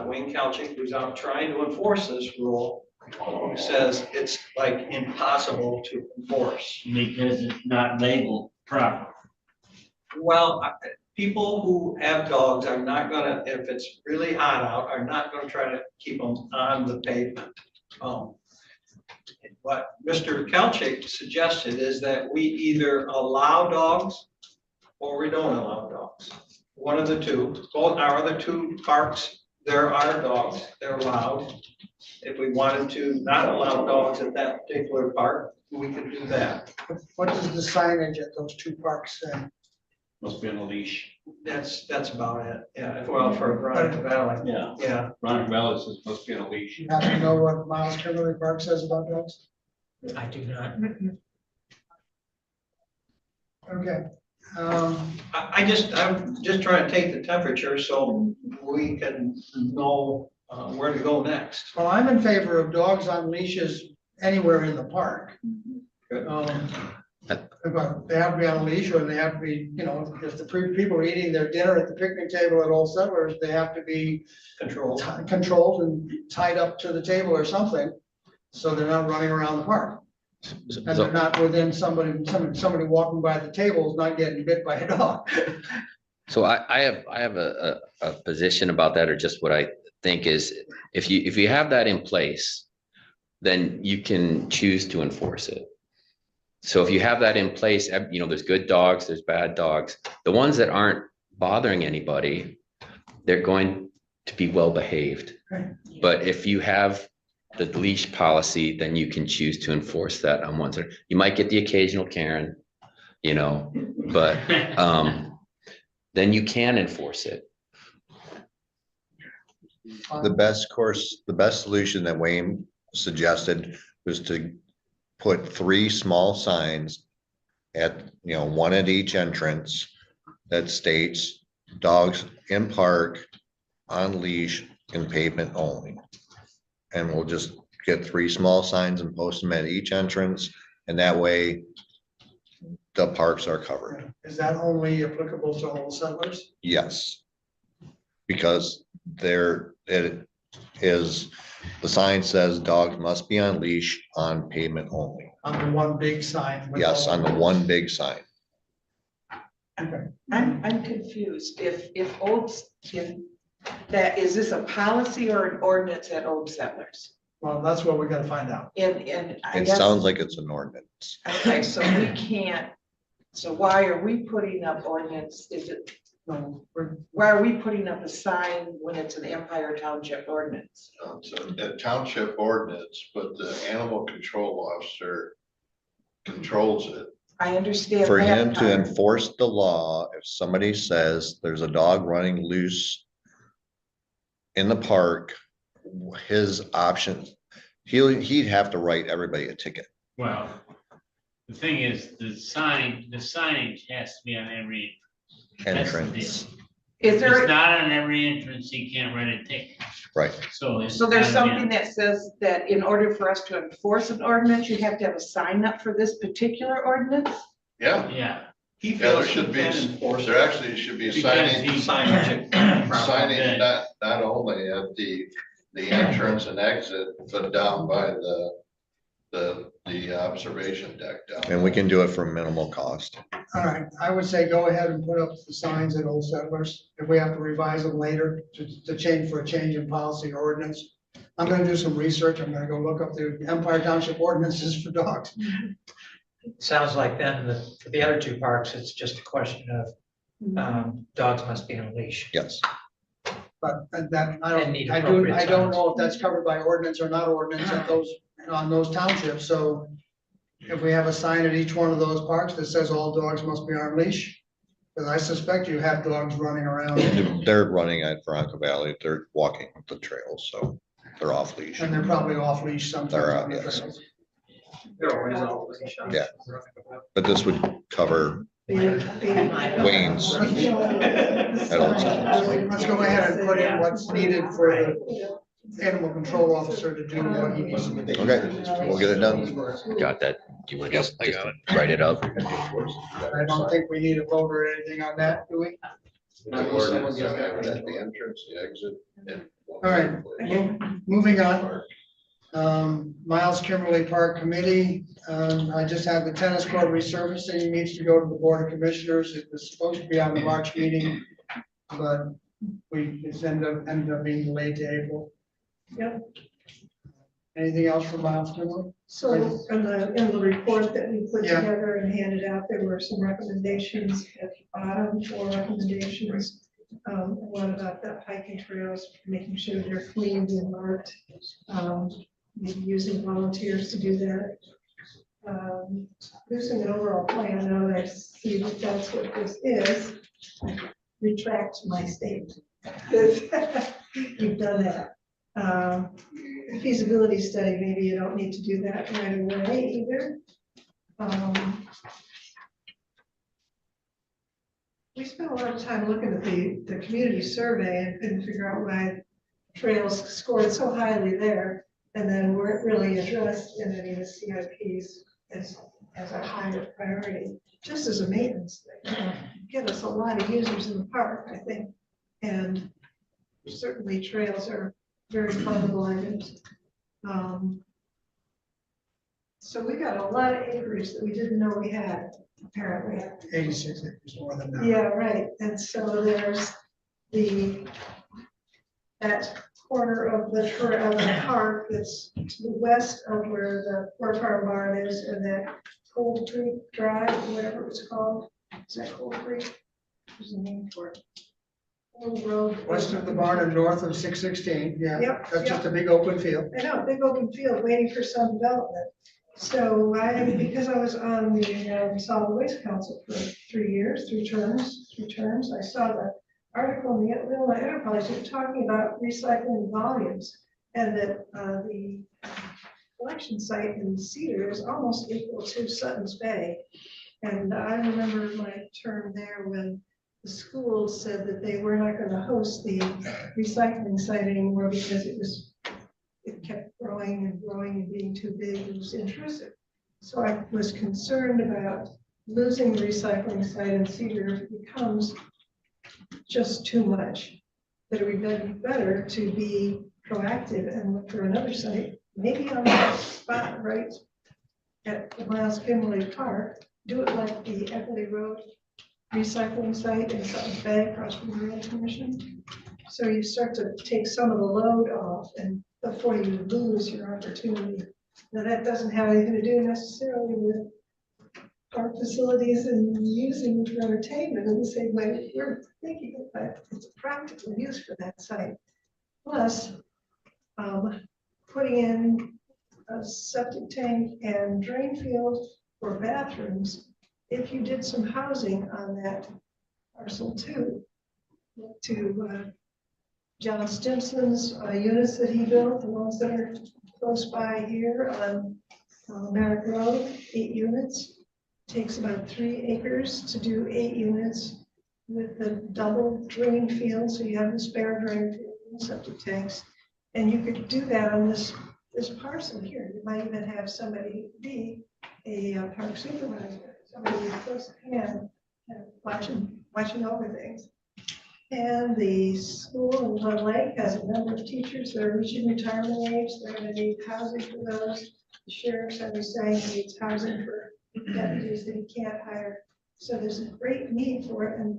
Speaker 9: Wayne Calchick, who's out trying to enforce this rule, who says it's like impossible to enforce.
Speaker 8: Because it's not labeled properly.
Speaker 9: Well, people who have dogs are not gonna, if it's really hot out, are not gonna try to keep them on the pavement. What Mr. Calchick suggested is that we either allow dogs or we don't allow dogs. One of the two, both our other 2 parks, there are dogs, they're allowed. If we wanted to not allow dogs at that particular park, we could do that.
Speaker 5: What does the signage at those 2 parks say?
Speaker 1: Must be on a leash.
Speaker 9: That's about it, yeah, well, for Veronica Valley,
Speaker 1: Yeah.
Speaker 9: yeah.
Speaker 1: Ron Bell says must be on a leash.
Speaker 5: You have to know what Miles Kimberly Park says about dogs?
Speaker 3: I do not.
Speaker 5: Okay.
Speaker 9: I'm just trying to take the temperature so we can know where to go next.
Speaker 5: Well, I'm in favor of dogs on leashes anywhere in the park. But they have to be on a leash, or they have to be, if the people are eating their dinner at the picnic table at Old Settlers, they have to be
Speaker 9: Control.
Speaker 5: controlled and tied up to the table or something, so they're not running around the park. And they're not within somebody walking by the table is not getting bit by a dog.
Speaker 7: So I have a position about that, or just what I think is, if you have that in place, then you can choose to enforce it. So if you have that in place, there's good dogs, there's bad dogs. The ones that aren't bothering anybody, they're going to be well behaved.
Speaker 5: Right.
Speaker 7: But if you have the leash policy, then you can choose to enforce that on ones that, you might get the occasional Karen, but then you can enforce it.
Speaker 11: The best solution that Wayne suggested was to put 3 small signs at, one at each entrance that states dogs in park, on leash, and pavement only. And we'll just get 3 small signs and post them at each entrance, and that way the parks are covered.
Speaker 5: Is that only applicable to Old Settlers?
Speaker 11: Yes. Because it is, the sign says dogs must be on leash on pavement only.
Speaker 5: On the one big sign? with
Speaker 11: Yes,
Speaker 5: all
Speaker 11: on the one big sign.
Speaker 5: Okay.
Speaker 2: I'm confused. If that, is this a policy or an ordinance at Old Settlers?
Speaker 5: Well, that's what we gotta find out.
Speaker 2: And I
Speaker 11: It
Speaker 2: guess.
Speaker 11: sounds like it's an ordinance.
Speaker 2: Okay, so we can't, so why are we putting up ordinance?
Speaker 5: No,
Speaker 2: Why are we putting up a sign when it's an Empire Township ordinance?
Speaker 11: So a township ordinance, but the animal control officer controls it.
Speaker 2: I understand.
Speaker 11: For
Speaker 2: that
Speaker 11: him to
Speaker 2: part.
Speaker 11: enforce the law, if somebody says there's a dog running loose in the park, his options, he'd have to write everybody a ticket.
Speaker 8: Well, the thing is, the signage has to be on every
Speaker 11: Entrance,
Speaker 2: Is
Speaker 8: If it's
Speaker 2: there,
Speaker 8: not on every entrance, he can't write a ticket.
Speaker 11: right.
Speaker 8: So.
Speaker 2: so there's something that says that in order for us to enforce an ordinance, you have to have a sign up for this particular ordinance?
Speaker 11: Yeah,
Speaker 8: Yeah.
Speaker 9: He
Speaker 11: yeah, there
Speaker 9: feels he
Speaker 11: should be,
Speaker 9: can enforce
Speaker 11: there
Speaker 9: it
Speaker 11: actually should be a
Speaker 8: Because
Speaker 11: signing,
Speaker 8: he-
Speaker 9: signage.
Speaker 11: signing not only at the entrance and exit, but down by the observation deck down. And we can do it for minimal cost.
Speaker 5: all right, I would say go ahead and put up the signs at Old Settlers. If we have to revise them later to change for a change in policy or ordinance. I'm gonna do some research. I'm gonna go look up the Empire Township ordinances for dogs.
Speaker 3: Sounds like then for the other 2 parks, it's just a question of dogs must be on a leash.
Speaker 11: Yes.
Speaker 5: But that,
Speaker 3: And need
Speaker 5: I
Speaker 3: appropriate
Speaker 5: don't
Speaker 3: signs.
Speaker 5: know if that's covered by ordinance or not ordinance at on those townships, so. If we have a sign at each one of those parks that says all dogs must be on leash, because I suspect you have dogs running around
Speaker 11: They're running at Bronco Valley, they're walking the trails, so they're off leash.
Speaker 5: and they're probably off leash sometimes.
Speaker 11: They're
Speaker 5: on the
Speaker 11: yes.
Speaker 5: trails.
Speaker 3: They're always on leash.
Speaker 11: Yeah. But this would cover Wayne's at Old Settlers.
Speaker 5: Let's go ahead and put in what's needed for the animal control officer to do what he needs to do.
Speaker 11: Okay, we'll get it done.
Speaker 7: Got that? Do you want to just write it up?
Speaker 5: I don't think we need a vote or anything on that, do we?
Speaker 11: At the entrance, the exit. and-
Speaker 5: All right, moving on. Miles Kimberly Park Committee, I just had the tennis court resurfacing, needs to go to the Board of Commissioners. It was supposed to be on the March meeting, but it's ended up being delayed to April.
Speaker 12: Yep.
Speaker 5: Anything else from Miles Kimberly?
Speaker 12: So in the report that we put
Speaker 5: Yeah.
Speaker 12: together and handed out, there were some recommendations at the bottom, 4 recommendations. One about the hiking trails, making sure they're cleaned and marked, maybe using volunteers to do that. Producing an overall plan, now that I see that that's what this is, I retract my statement. You've done that. Feasibility study, maybe you don't need to do that right away either. We spent a lot of time looking at the community survey and couldn't figure out why trails scored so highly there and then weren't really addressed in any of the CIPs as a higher priority, just as a maintenance thing. Get us a lot of users in the park, I think. And certainly trails are very fundable items. So we got a lot of acreage that we didn't know we had, apparently.
Speaker 5: 86 acres more than that.
Speaker 12: Yeah, right. And so there's that corner of the park that's to the west of where the Pork Farm Barn is, and that Cold Creek Drive, whatever it's called. Is that Cold Creek? There's a name for it. Old road.
Speaker 5: West of the barn and north of 616, yeah.
Speaker 12: Yep,
Speaker 5: That's just a big open field.
Speaker 12: I know, big open field waiting for some development. So because I was on the Solid Waste Council for 3 years, three terms, I saw the article in the Leelanau Enterprise talking about recycling volumes, and that the collection site in Cedar is almost equal to Sutton's Bay. And I remember my term there when the school said that they were not going to host the recycling site anymore because it kept growing and growing and being too big. It was intrusive. So I was concerned about losing the recycling site in Cedar if it becomes just too much. That it would be better to be proactive and look for another site, maybe on that spot right at the Miles Kimberly Park. Do it like the Equity Road recycling site in Sutton's Bay across from the Rail Commission. So you start to take some of the load off and before you lose your opportunity. Now that doesn't have anything to do necessarily with park facilities and using them for entertainment in the same way we're thinking it, but it's a practical use for that site. Plus, putting in a septic tank and drain field for bathrooms, if you did some housing on that parcel too, to John Stimson's units that he built, the ones that are close by here on Merrick Road, 8 units. Takes about 3 acres to do 8 units with the double drain field, so you have the spare drain field and septic tanks. And you could do that on this parcel here. You might even have somebody be a park supervisor, somebody with close hand, watching over things. And the school in Glen Lake has a number of teachers that are reaching retirement age. They're going to need housing for those. The sheriff's saying he needs housing for deputies that he can't hire. So there's a great need for it, and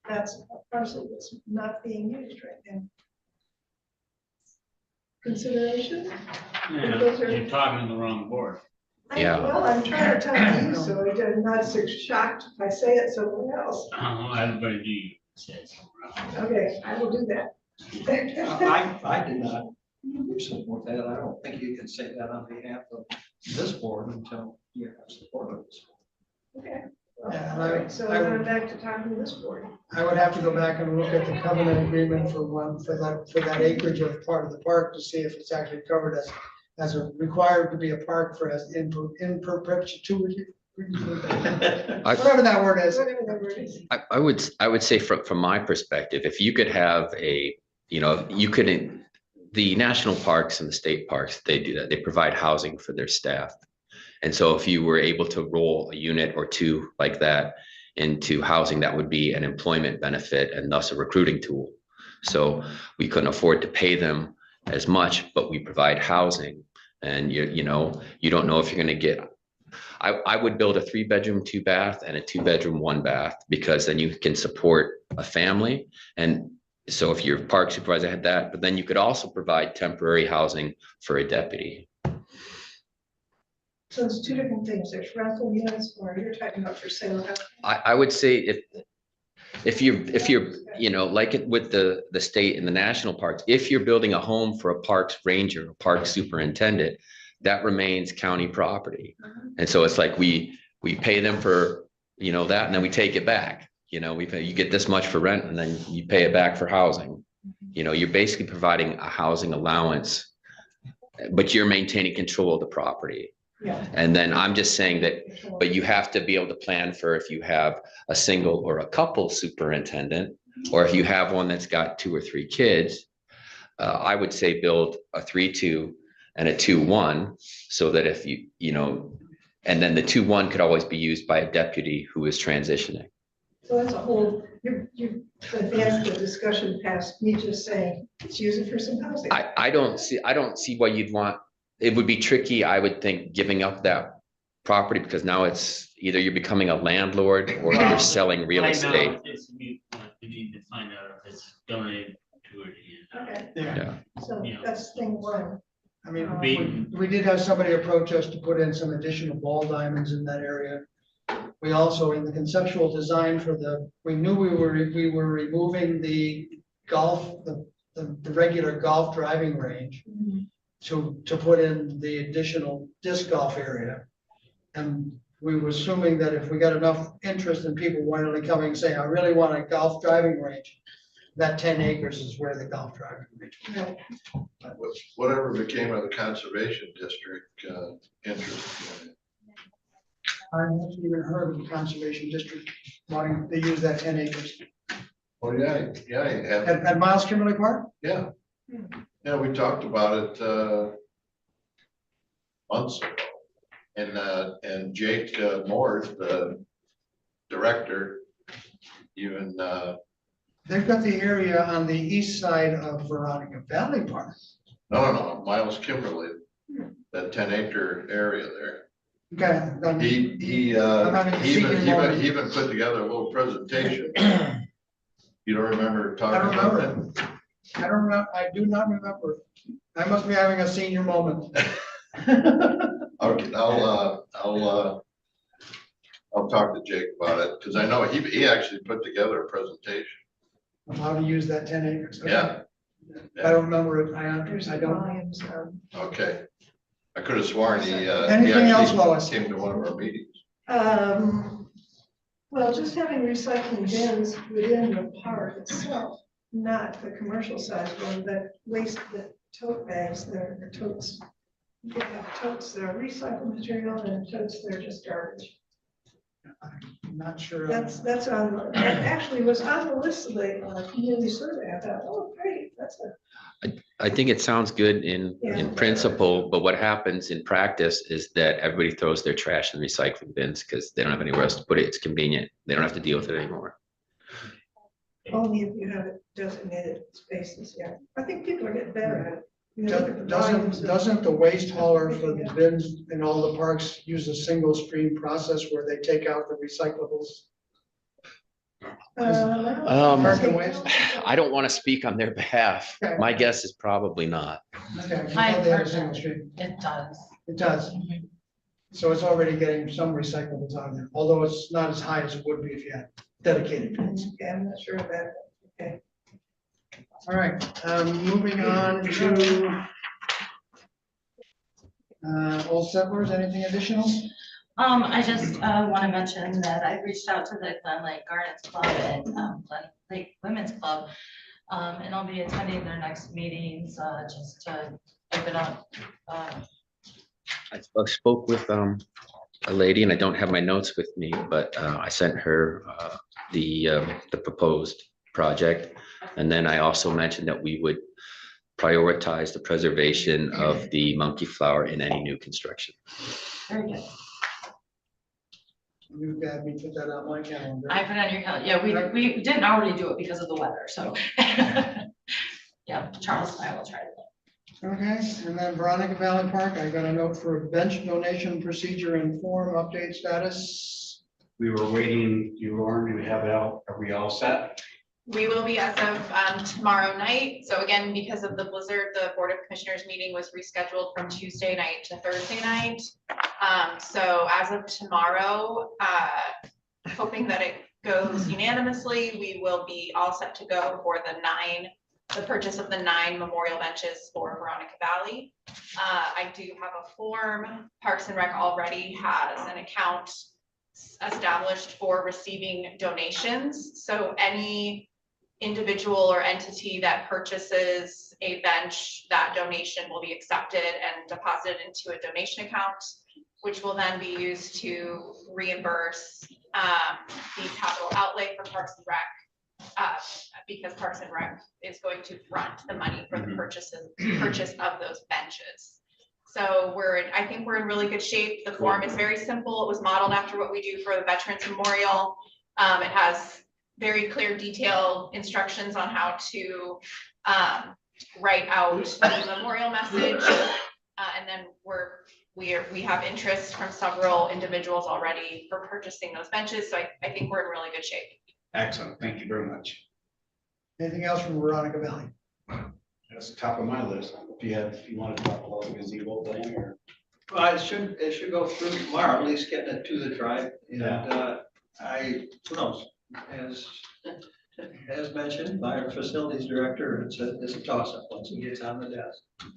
Speaker 12: that's a parcel that's not being used right now. Consideration?
Speaker 8: Yeah, you're talking to the wrong board.
Speaker 7: Yeah.
Speaker 12: Well, I'm trying to tell you, so I'm not so shocked if I say it somewhere else.
Speaker 8: Everybody do you say something.
Speaker 12: Okay, I will do that.
Speaker 9: I did not support that. I don't think you can say that on behalf of this board until you have support of this.
Speaker 12: Okay.
Speaker 5: Yeah,
Speaker 12: All right, so then I'm back to talking to this board.
Speaker 5: I would have to go back and look at the covenant agreement for that acreage of part of the park to see if it's actually covered as a required to be a park for as in perpetuity. Whatever that word is.
Speaker 12: Whatever that word is.
Speaker 7: I would say from my perspective, if you could have the national parks and the state parks, they do that. They provide housing for their staff. And so if you were able to roll a unit or two like that into housing, that would be an employment benefit and thus a recruiting tool. So we couldn't afford to pay them as much, but we provide housing. And you don't know if you're going to get. I would build a 3-bedroom, 2-bath and a 2-bedroom, 1-bath, because then you can support a family. And so if your park supervisor had that, but then you could also provide temporary housing for a deputy.
Speaker 12: So it's 2 different things. There's rental units, or you're talking about for sale.
Speaker 7: I would say if you're like it with the state and the national parks, if you're building a home for a parks ranger, a park superintendent, that remains county property. And so it's like we pay them for that, and then we take it back. You get this much for rent, and then you pay it back for housing. You're basically providing a housing allowance, but you're maintaining control of the property.
Speaker 12: Yeah.
Speaker 7: And then I'm just saying that, but you have to be able to plan for if you have a single or a couple superintendent, or if you have one that's got 2 or 3 kids, I would say build a 3-2 and a 2-1, so that if you know, and then the 2-1 could always be used by a deputy who is transitioning.
Speaker 12: So that's a whole, you advanced the discussion past me just saying, let's use it for some housing.
Speaker 7: I don't see why you'd want, it would be tricky, I would think, giving up that property, because now it's either you're becoming a landlord or
Speaker 8: Well,
Speaker 7: you're selling real
Speaker 8: right now,
Speaker 7: estate.
Speaker 8: it's a moot point. We need to find out if it's donated to it.
Speaker 12: Okay,
Speaker 7: Yeah.
Speaker 12: so that's thing one.
Speaker 5: I mean,
Speaker 8: Beaten.
Speaker 5: we did have somebody approach us to put in some additional ball diamonds in that area. We also, in the conceptual design for we knew we were removing the golf, the regular golf driving range to put in the additional disc golf area. And we were assuming that if we got enough interest in people wanting to come and say, I really want a golf driving range, that 10 acres is where the golf driving range was.
Speaker 11: Whatever became of the conservation district, interest.
Speaker 5: I haven't even heard of the conservation district wanting to use that 10 acres.
Speaker 11: Oh, yeah, you have,
Speaker 5: At Miles Kimberly Park?
Speaker 11: yeah. Yeah, we talked about it, months ago. And Jake Moore, the director, even,
Speaker 5: They've got the area on the east side of Veronica Valley Park.
Speaker 11: no, Miles Kimberly, that 10-acre area there.
Speaker 5: Okay. then-
Speaker 11: He
Speaker 5: I'm having to see your moment.
Speaker 11: he even put together a little presentation. You don't remember
Speaker 5: I
Speaker 11: talking
Speaker 5: don't
Speaker 11: about
Speaker 5: remember
Speaker 11: that?
Speaker 5: it. I don't know, I do not remember. I must be having a senior moment.
Speaker 11: Okay, I'll talk to Jake about it, because I know he actually put together a presentation.
Speaker 5: Of how to use that 10 acres. Okay.
Speaker 11: Yeah.
Speaker 5: I don't remember it.
Speaker 12: There's
Speaker 5: I
Speaker 12: the
Speaker 5: don't.
Speaker 12: volumes.
Speaker 11: Okay. I could have sworn he
Speaker 5: Anything else, Lois?
Speaker 11: actually came to one of our meetings.
Speaker 12: Well, just having recycling bins within the park itself, not the commercial size one, but the tote bags, they're totes. You can have totes that are recycled material and totes that are just garbage.
Speaker 5: I'm not sure.
Speaker 12: That actually was on the list of the community survey. I thought, oh, great, that's a.
Speaker 7: I think it sounds good in
Speaker 12: Yeah.
Speaker 7: principle, but what happens in practice is that everybody throws their trash in recycling bins because they don't have anywhere else to put it. It's convenient. They don't have to deal with it anymore.
Speaker 12: Only if you have it designated spaces, yeah. I think people are getting better at it. You know, look at the volumes
Speaker 5: Doesn't
Speaker 12: of-
Speaker 5: the waste hauler for the bins in all the parks use a single stream process where they take out the recyclables? Park and waste?
Speaker 7: I don't want to speak on their behalf.
Speaker 5: Okay.
Speaker 7: My guess is probably not.
Speaker 5: Okay, I
Speaker 10: I've
Speaker 5: thought they had a
Speaker 10: heard
Speaker 5: single
Speaker 10: that.
Speaker 5: stream.
Speaker 10: It does.
Speaker 5: It does. So it's already getting some recyclables out of there, although it's not as high as it would be if you had dedicated bins.
Speaker 12: Okay, I'm not sure of that. Okay.
Speaker 5: All right, moving on to Old Settlers, anything additional?
Speaker 10: I just want to mention that I reached out to the Glen Lake Gardens Club and Glen Lake Women's Club. And I'll be attending their next meetings, just to open up.
Speaker 7: I spoke with a lady, and I don't have my notes with me, but I sent her the proposed project. And then I also mentioned that we would prioritize the preservation of the monkey flower in any new construction.
Speaker 10: Very good.
Speaker 5: You've got me put that on my calendar.
Speaker 10: I put on your calendar. Yeah, we didn't already do it because of the weather, so. Yeah, Charles and I will try to.
Speaker 5: Okay, and then Veronica Valley Park, I got a note for bench donation procedure and form update status.
Speaker 1: We were waiting, Lauren, do we have it out? Are we all set?
Speaker 6: We will be as of tomorrow night. So again, because of the blizzard, the Board of Commissioners meeting was rescheduled from Tuesday night to Thursday night. So as of tomorrow, hoping that it goes unanimously, we will be all set to go for the purchase of the 9 memorial benches for Veronica Valley. I do have a form. Parks and Rec already has an account established for receiving donations. So any individual or entity that purchases a bench, that donation will be accepted and deposited into a donation account, which will then be used to reimburse the capital outlay for Parks and Rec, because Parks and Rec is going to front the money for the
Speaker 1: Mhm.
Speaker 6: purchase of those benches. So I think we're in really good shape. The form is very simple. It was modeled after what we do for the Veterans Memorial. It has very clear detailed instructions on how to write out the memorial message. And then we have interest from several individuals already for purchasing those benches. So I think we're in really good shape.
Speaker 1: Excellent, thank you very much.
Speaker 5: Anything else from Veronica Valley?
Speaker 1: That's the top of my list. If you want to talk about the gazebo thing or.
Speaker 9: Well, it should go through tomorrow, at least getting it to the tribe, and, who knows, as mentioned by our facilities director, it's a toss-up once it gets on the desk.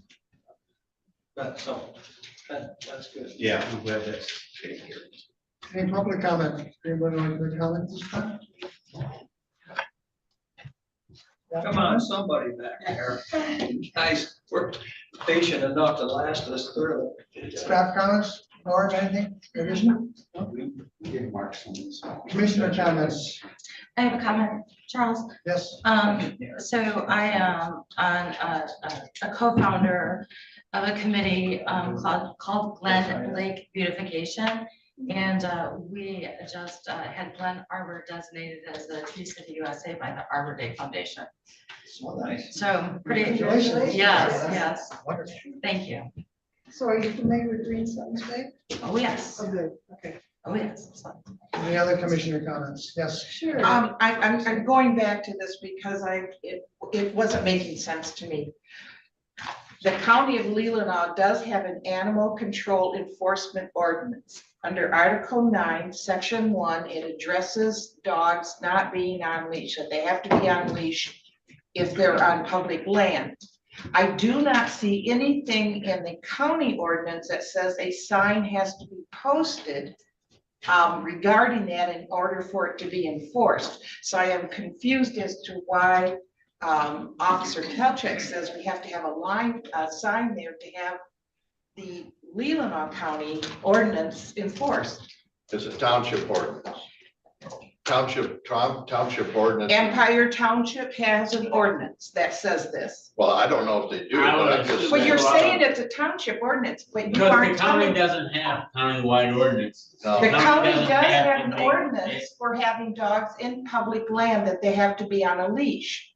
Speaker 9: But so, that's good.
Speaker 1: Yeah, I'm glad that's taken care of.
Speaker 5: Any public comment? Anyone like to comment this time?
Speaker 9: Come on, somebody back there. You guys were patient enough to last us through.
Speaker 5: Staff comments? Laura, anything? Additional?
Speaker 1: We give Mark some.
Speaker 5: Commissioner comments?
Speaker 10: I have a comment, Charles.
Speaker 5: Yes.
Speaker 10: So I am on a co-founder of a committee called Glen Lake Beautification. And we just had Glen Arbor designated as the Tree City USA by the Arbor Day Foundation.
Speaker 9: So nice.
Speaker 10: So pretty,
Speaker 5: Congratulations.
Speaker 10: yes,
Speaker 5: Wonderful.
Speaker 10: thank you.
Speaker 12: So are you familiar with Green Thumbs Day?
Speaker 10: Oh, yes,
Speaker 12: Oh, good, okay.
Speaker 10: oh, yes. So,
Speaker 5: Any other commissioner comments? Yes.
Speaker 12: Sure.
Speaker 2: I'm going back to this because it wasn't making sense to me. The county of Leelanau does have an animal control enforcement ordinance. Under Article 9, Section 1, it addresses dogs not being on leash, that they have to be on leash if they're on public land. I do not see anything in the county ordinance that says a sign has to be posted regarding that in order for it to be enforced. So I am confused as to why Officer Telchek says we have to have a sign there to have the Leelanau County ordinance enforced.
Speaker 11: It's a township ordinance. Township ordinance.
Speaker 2: Empire Township has an ordinance that says this.
Speaker 11: Well, I don't know if they do,
Speaker 8: I
Speaker 11: but
Speaker 8: would
Speaker 11: I'm just
Speaker 8: assume-
Speaker 2: Well, you're
Speaker 11: saying.
Speaker 2: saying it's a township ordinance, but you
Speaker 8: Because the
Speaker 2: aren't
Speaker 8: county
Speaker 2: telling.
Speaker 8: doesn't have countywide ordinance.
Speaker 11: No.
Speaker 2: The county
Speaker 8: doesn't
Speaker 2: does
Speaker 8: have
Speaker 2: have
Speaker 8: to
Speaker 2: an
Speaker 8: make-
Speaker 2: ordinance for having dogs in public land that they have to be on a leash.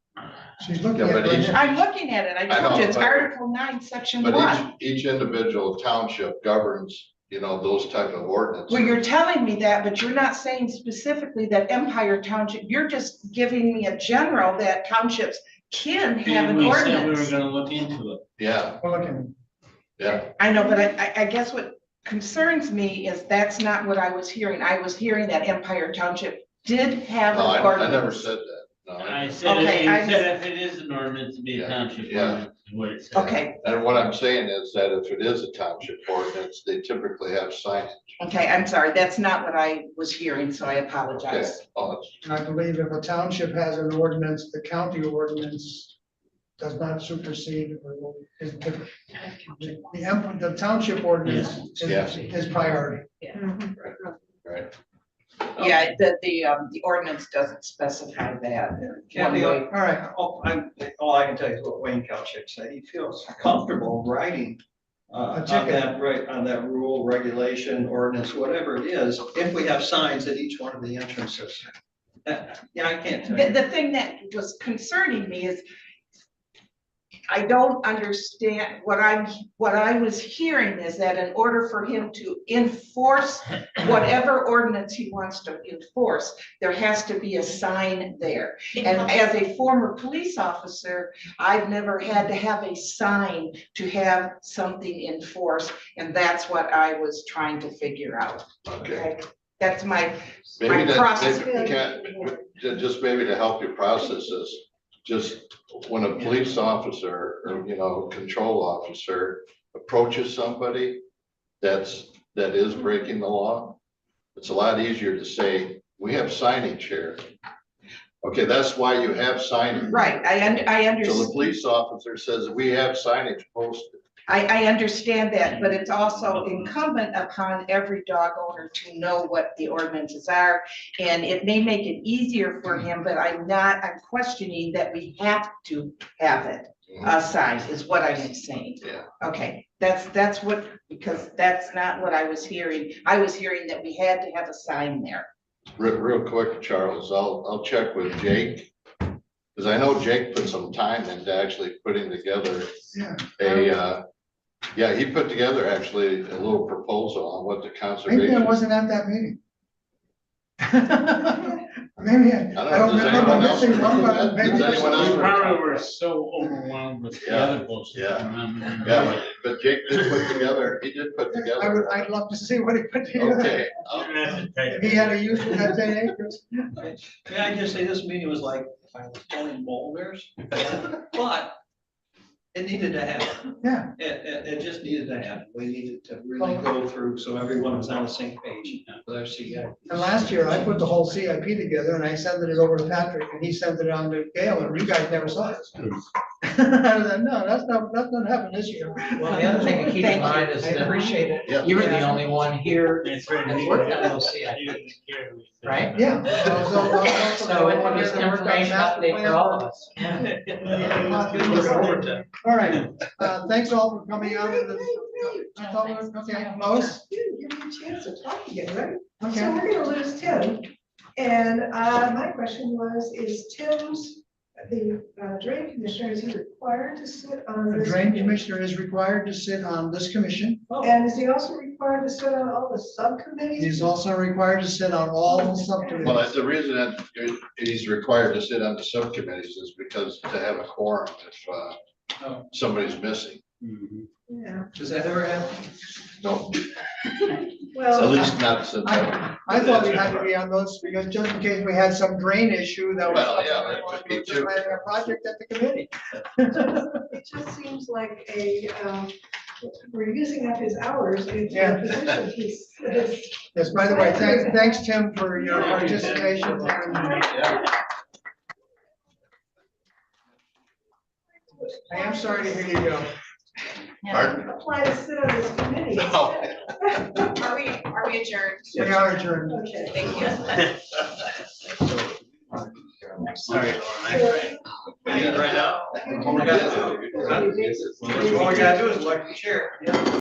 Speaker 5: She's looking
Speaker 11: Yeah,
Speaker 5: at
Speaker 11: but
Speaker 5: it right
Speaker 11: each-
Speaker 5: here.
Speaker 2: I'm looking at it. I
Speaker 11: I
Speaker 2: told
Speaker 11: know,
Speaker 2: you, it's
Speaker 11: but-
Speaker 2: Article 9, Section
Speaker 11: But
Speaker 2: 1.
Speaker 11: each individual township governs, those type of ordinances.
Speaker 2: Well, you're telling me that, but you're not saying specifically that Empire Township, you're just giving me a general that townships can have an
Speaker 8: And we said we were
Speaker 2: ordinance.
Speaker 8: gonna look into it.
Speaker 11: Yeah,
Speaker 5: We're looking.
Speaker 11: yeah.
Speaker 2: I know, but I guess what concerns me is that's not what I was hearing. I was hearing that Empire Township did have
Speaker 11: No,
Speaker 2: an
Speaker 11: I
Speaker 2: ordinance.
Speaker 11: never said that. No.
Speaker 8: I said,
Speaker 2: Okay,
Speaker 8: you
Speaker 2: I
Speaker 8: said if it is an ordinance, to be a
Speaker 11: Yeah,
Speaker 8: township
Speaker 11: yeah.
Speaker 8: ordinance, is what it said.
Speaker 2: Okay,
Speaker 11: And what I'm saying is that if it is a township ordinance, they typically have signage.
Speaker 2: okay, I'm sorry. That's not what I was hearing, so I
Speaker 11: Okay.
Speaker 2: apologize.
Speaker 11: Oh, it's-
Speaker 5: And I believe if a township has an ordinance, the county ordinance does not supersede or is the township ordinance
Speaker 11: Yeah.
Speaker 5: is priority.
Speaker 11: Right.
Speaker 2: Yeah, the ordinance doesn't specify that.
Speaker 9: Kathy,
Speaker 2: One
Speaker 9: all
Speaker 2: way.
Speaker 9: right, all I can tell you is what Wayne Kalchik said. He feels comfortable writing on
Speaker 5: ticket.
Speaker 9: that rule, regulation, ordinance, whatever it is, if we have signs at each one of the entrances. Yeah, I can't tell you.
Speaker 2: The thing that was concerning me is I don't understand what I was hearing is that in order for him to enforce whatever ordinance he wants to enforce, there has to be a sign there. And as a former police officer, I've never had to have a sign to have something enforced, and that's what I was trying to figure out.
Speaker 11: Okay.
Speaker 2: That's my
Speaker 11: Maybe
Speaker 2: process.
Speaker 11: just maybe to help you process this, just when a police officer or, control officer approaches somebody that is breaking the law, it's a lot easier to say, we have signage here. Okay, that's why you have signage.
Speaker 2: Right, I
Speaker 11: So the
Speaker 2: understand.
Speaker 11: police officer says, we have signage posted.
Speaker 2: I understand that, but it's also incumbent upon every dog owner to know what the ordinances are. And it may make it easier for him, but I'm questioning that we have to have it assigned, is what I'm saying.
Speaker 11: Yeah.
Speaker 2: Okay, that's what, because that's not what I was hearing. I was hearing that we had to have a sign there.
Speaker 11: Real quick, Charles, I'll check with Jake. Cause I know Jake put some time into actually putting together
Speaker 5: Yeah.
Speaker 11: he put together actually a little proposal on what the
Speaker 5: Maybe I
Speaker 11: conservation.
Speaker 5: wasn't at that meeting. Maybe I don't
Speaker 11: Does
Speaker 5: remember
Speaker 11: anyone else
Speaker 5: missing one, but
Speaker 11: remember that?
Speaker 5: maybe.
Speaker 11: Does anyone else
Speaker 8: We
Speaker 11: remember?
Speaker 8: probably were so overwhelmed with the
Speaker 11: Yeah,
Speaker 8: other posts.
Speaker 11: yeah. Yeah, but Jake did put together, he did put together.
Speaker 5: I'd love to see what he put together.
Speaker 11: Okay.
Speaker 5: If he had a use for that 10 acres.
Speaker 9: May I just say this meeting was like, if I was telling boulders, but it needed to happen.
Speaker 5: Yeah.
Speaker 9: It just needed to happen. We needed to really go through so everyone was on the same page with our CIP.
Speaker 5: And last year I put the whole CIP together and I sent it over to Patrick and he sent it on to Gail and you guys never saw it. I was like, no, that's not happening this year.
Speaker 3: Well, the other thing to keep in mind is
Speaker 5: I
Speaker 3: that
Speaker 5: appreciate it.
Speaker 11: Yeah.
Speaker 3: you were the only one here
Speaker 8: That's right.
Speaker 3: that's worked on those CIPs, right?
Speaker 5: Yeah.
Speaker 3: So it was an information update for all of us.
Speaker 5: All right, thanks all for coming out. Okay, Lois?
Speaker 12: You didn't give me a chance to talk again, right? So
Speaker 5: Okay.
Speaker 12: we're gonna lose Tim. And my question was, is Tim's, the drain commissioner, is he required to sit on
Speaker 5: The
Speaker 12: this?
Speaker 5: drain commissioner is required to sit on this commission.
Speaker 12: And is he also required to sit on all the subcommittees?
Speaker 5: He's also required to sit on all the subcommittees.
Speaker 11: Well, that's the reason that he's required to sit on the subcommittees is because to have a quorum if somebody's missing.
Speaker 12: Yeah,
Speaker 9: Does that ever happen?
Speaker 11: No, at
Speaker 12: well,
Speaker 11: least not since.
Speaker 5: I thought we had to be on those because just in case we had some drain issue that was.
Speaker 11: Well, yeah, that could be too.
Speaker 5: Planning a project at the committee.
Speaker 12: it just seems like we're using up his hours in
Speaker 5: Yeah.
Speaker 12: the position he's.
Speaker 5: Yes, by the way, thanks Tim for your participation. I am sorry to hear you go.
Speaker 11: Pardon?
Speaker 12: Apply to sit on this committee.
Speaker 11: No.
Speaker 6: Are we adjourned?
Speaker 5: We are adjourned.
Speaker 12: Okay.
Speaker 6: Thank you.
Speaker 8: Sorry,
Speaker 9: Right now? All we gotta do is elect the chair.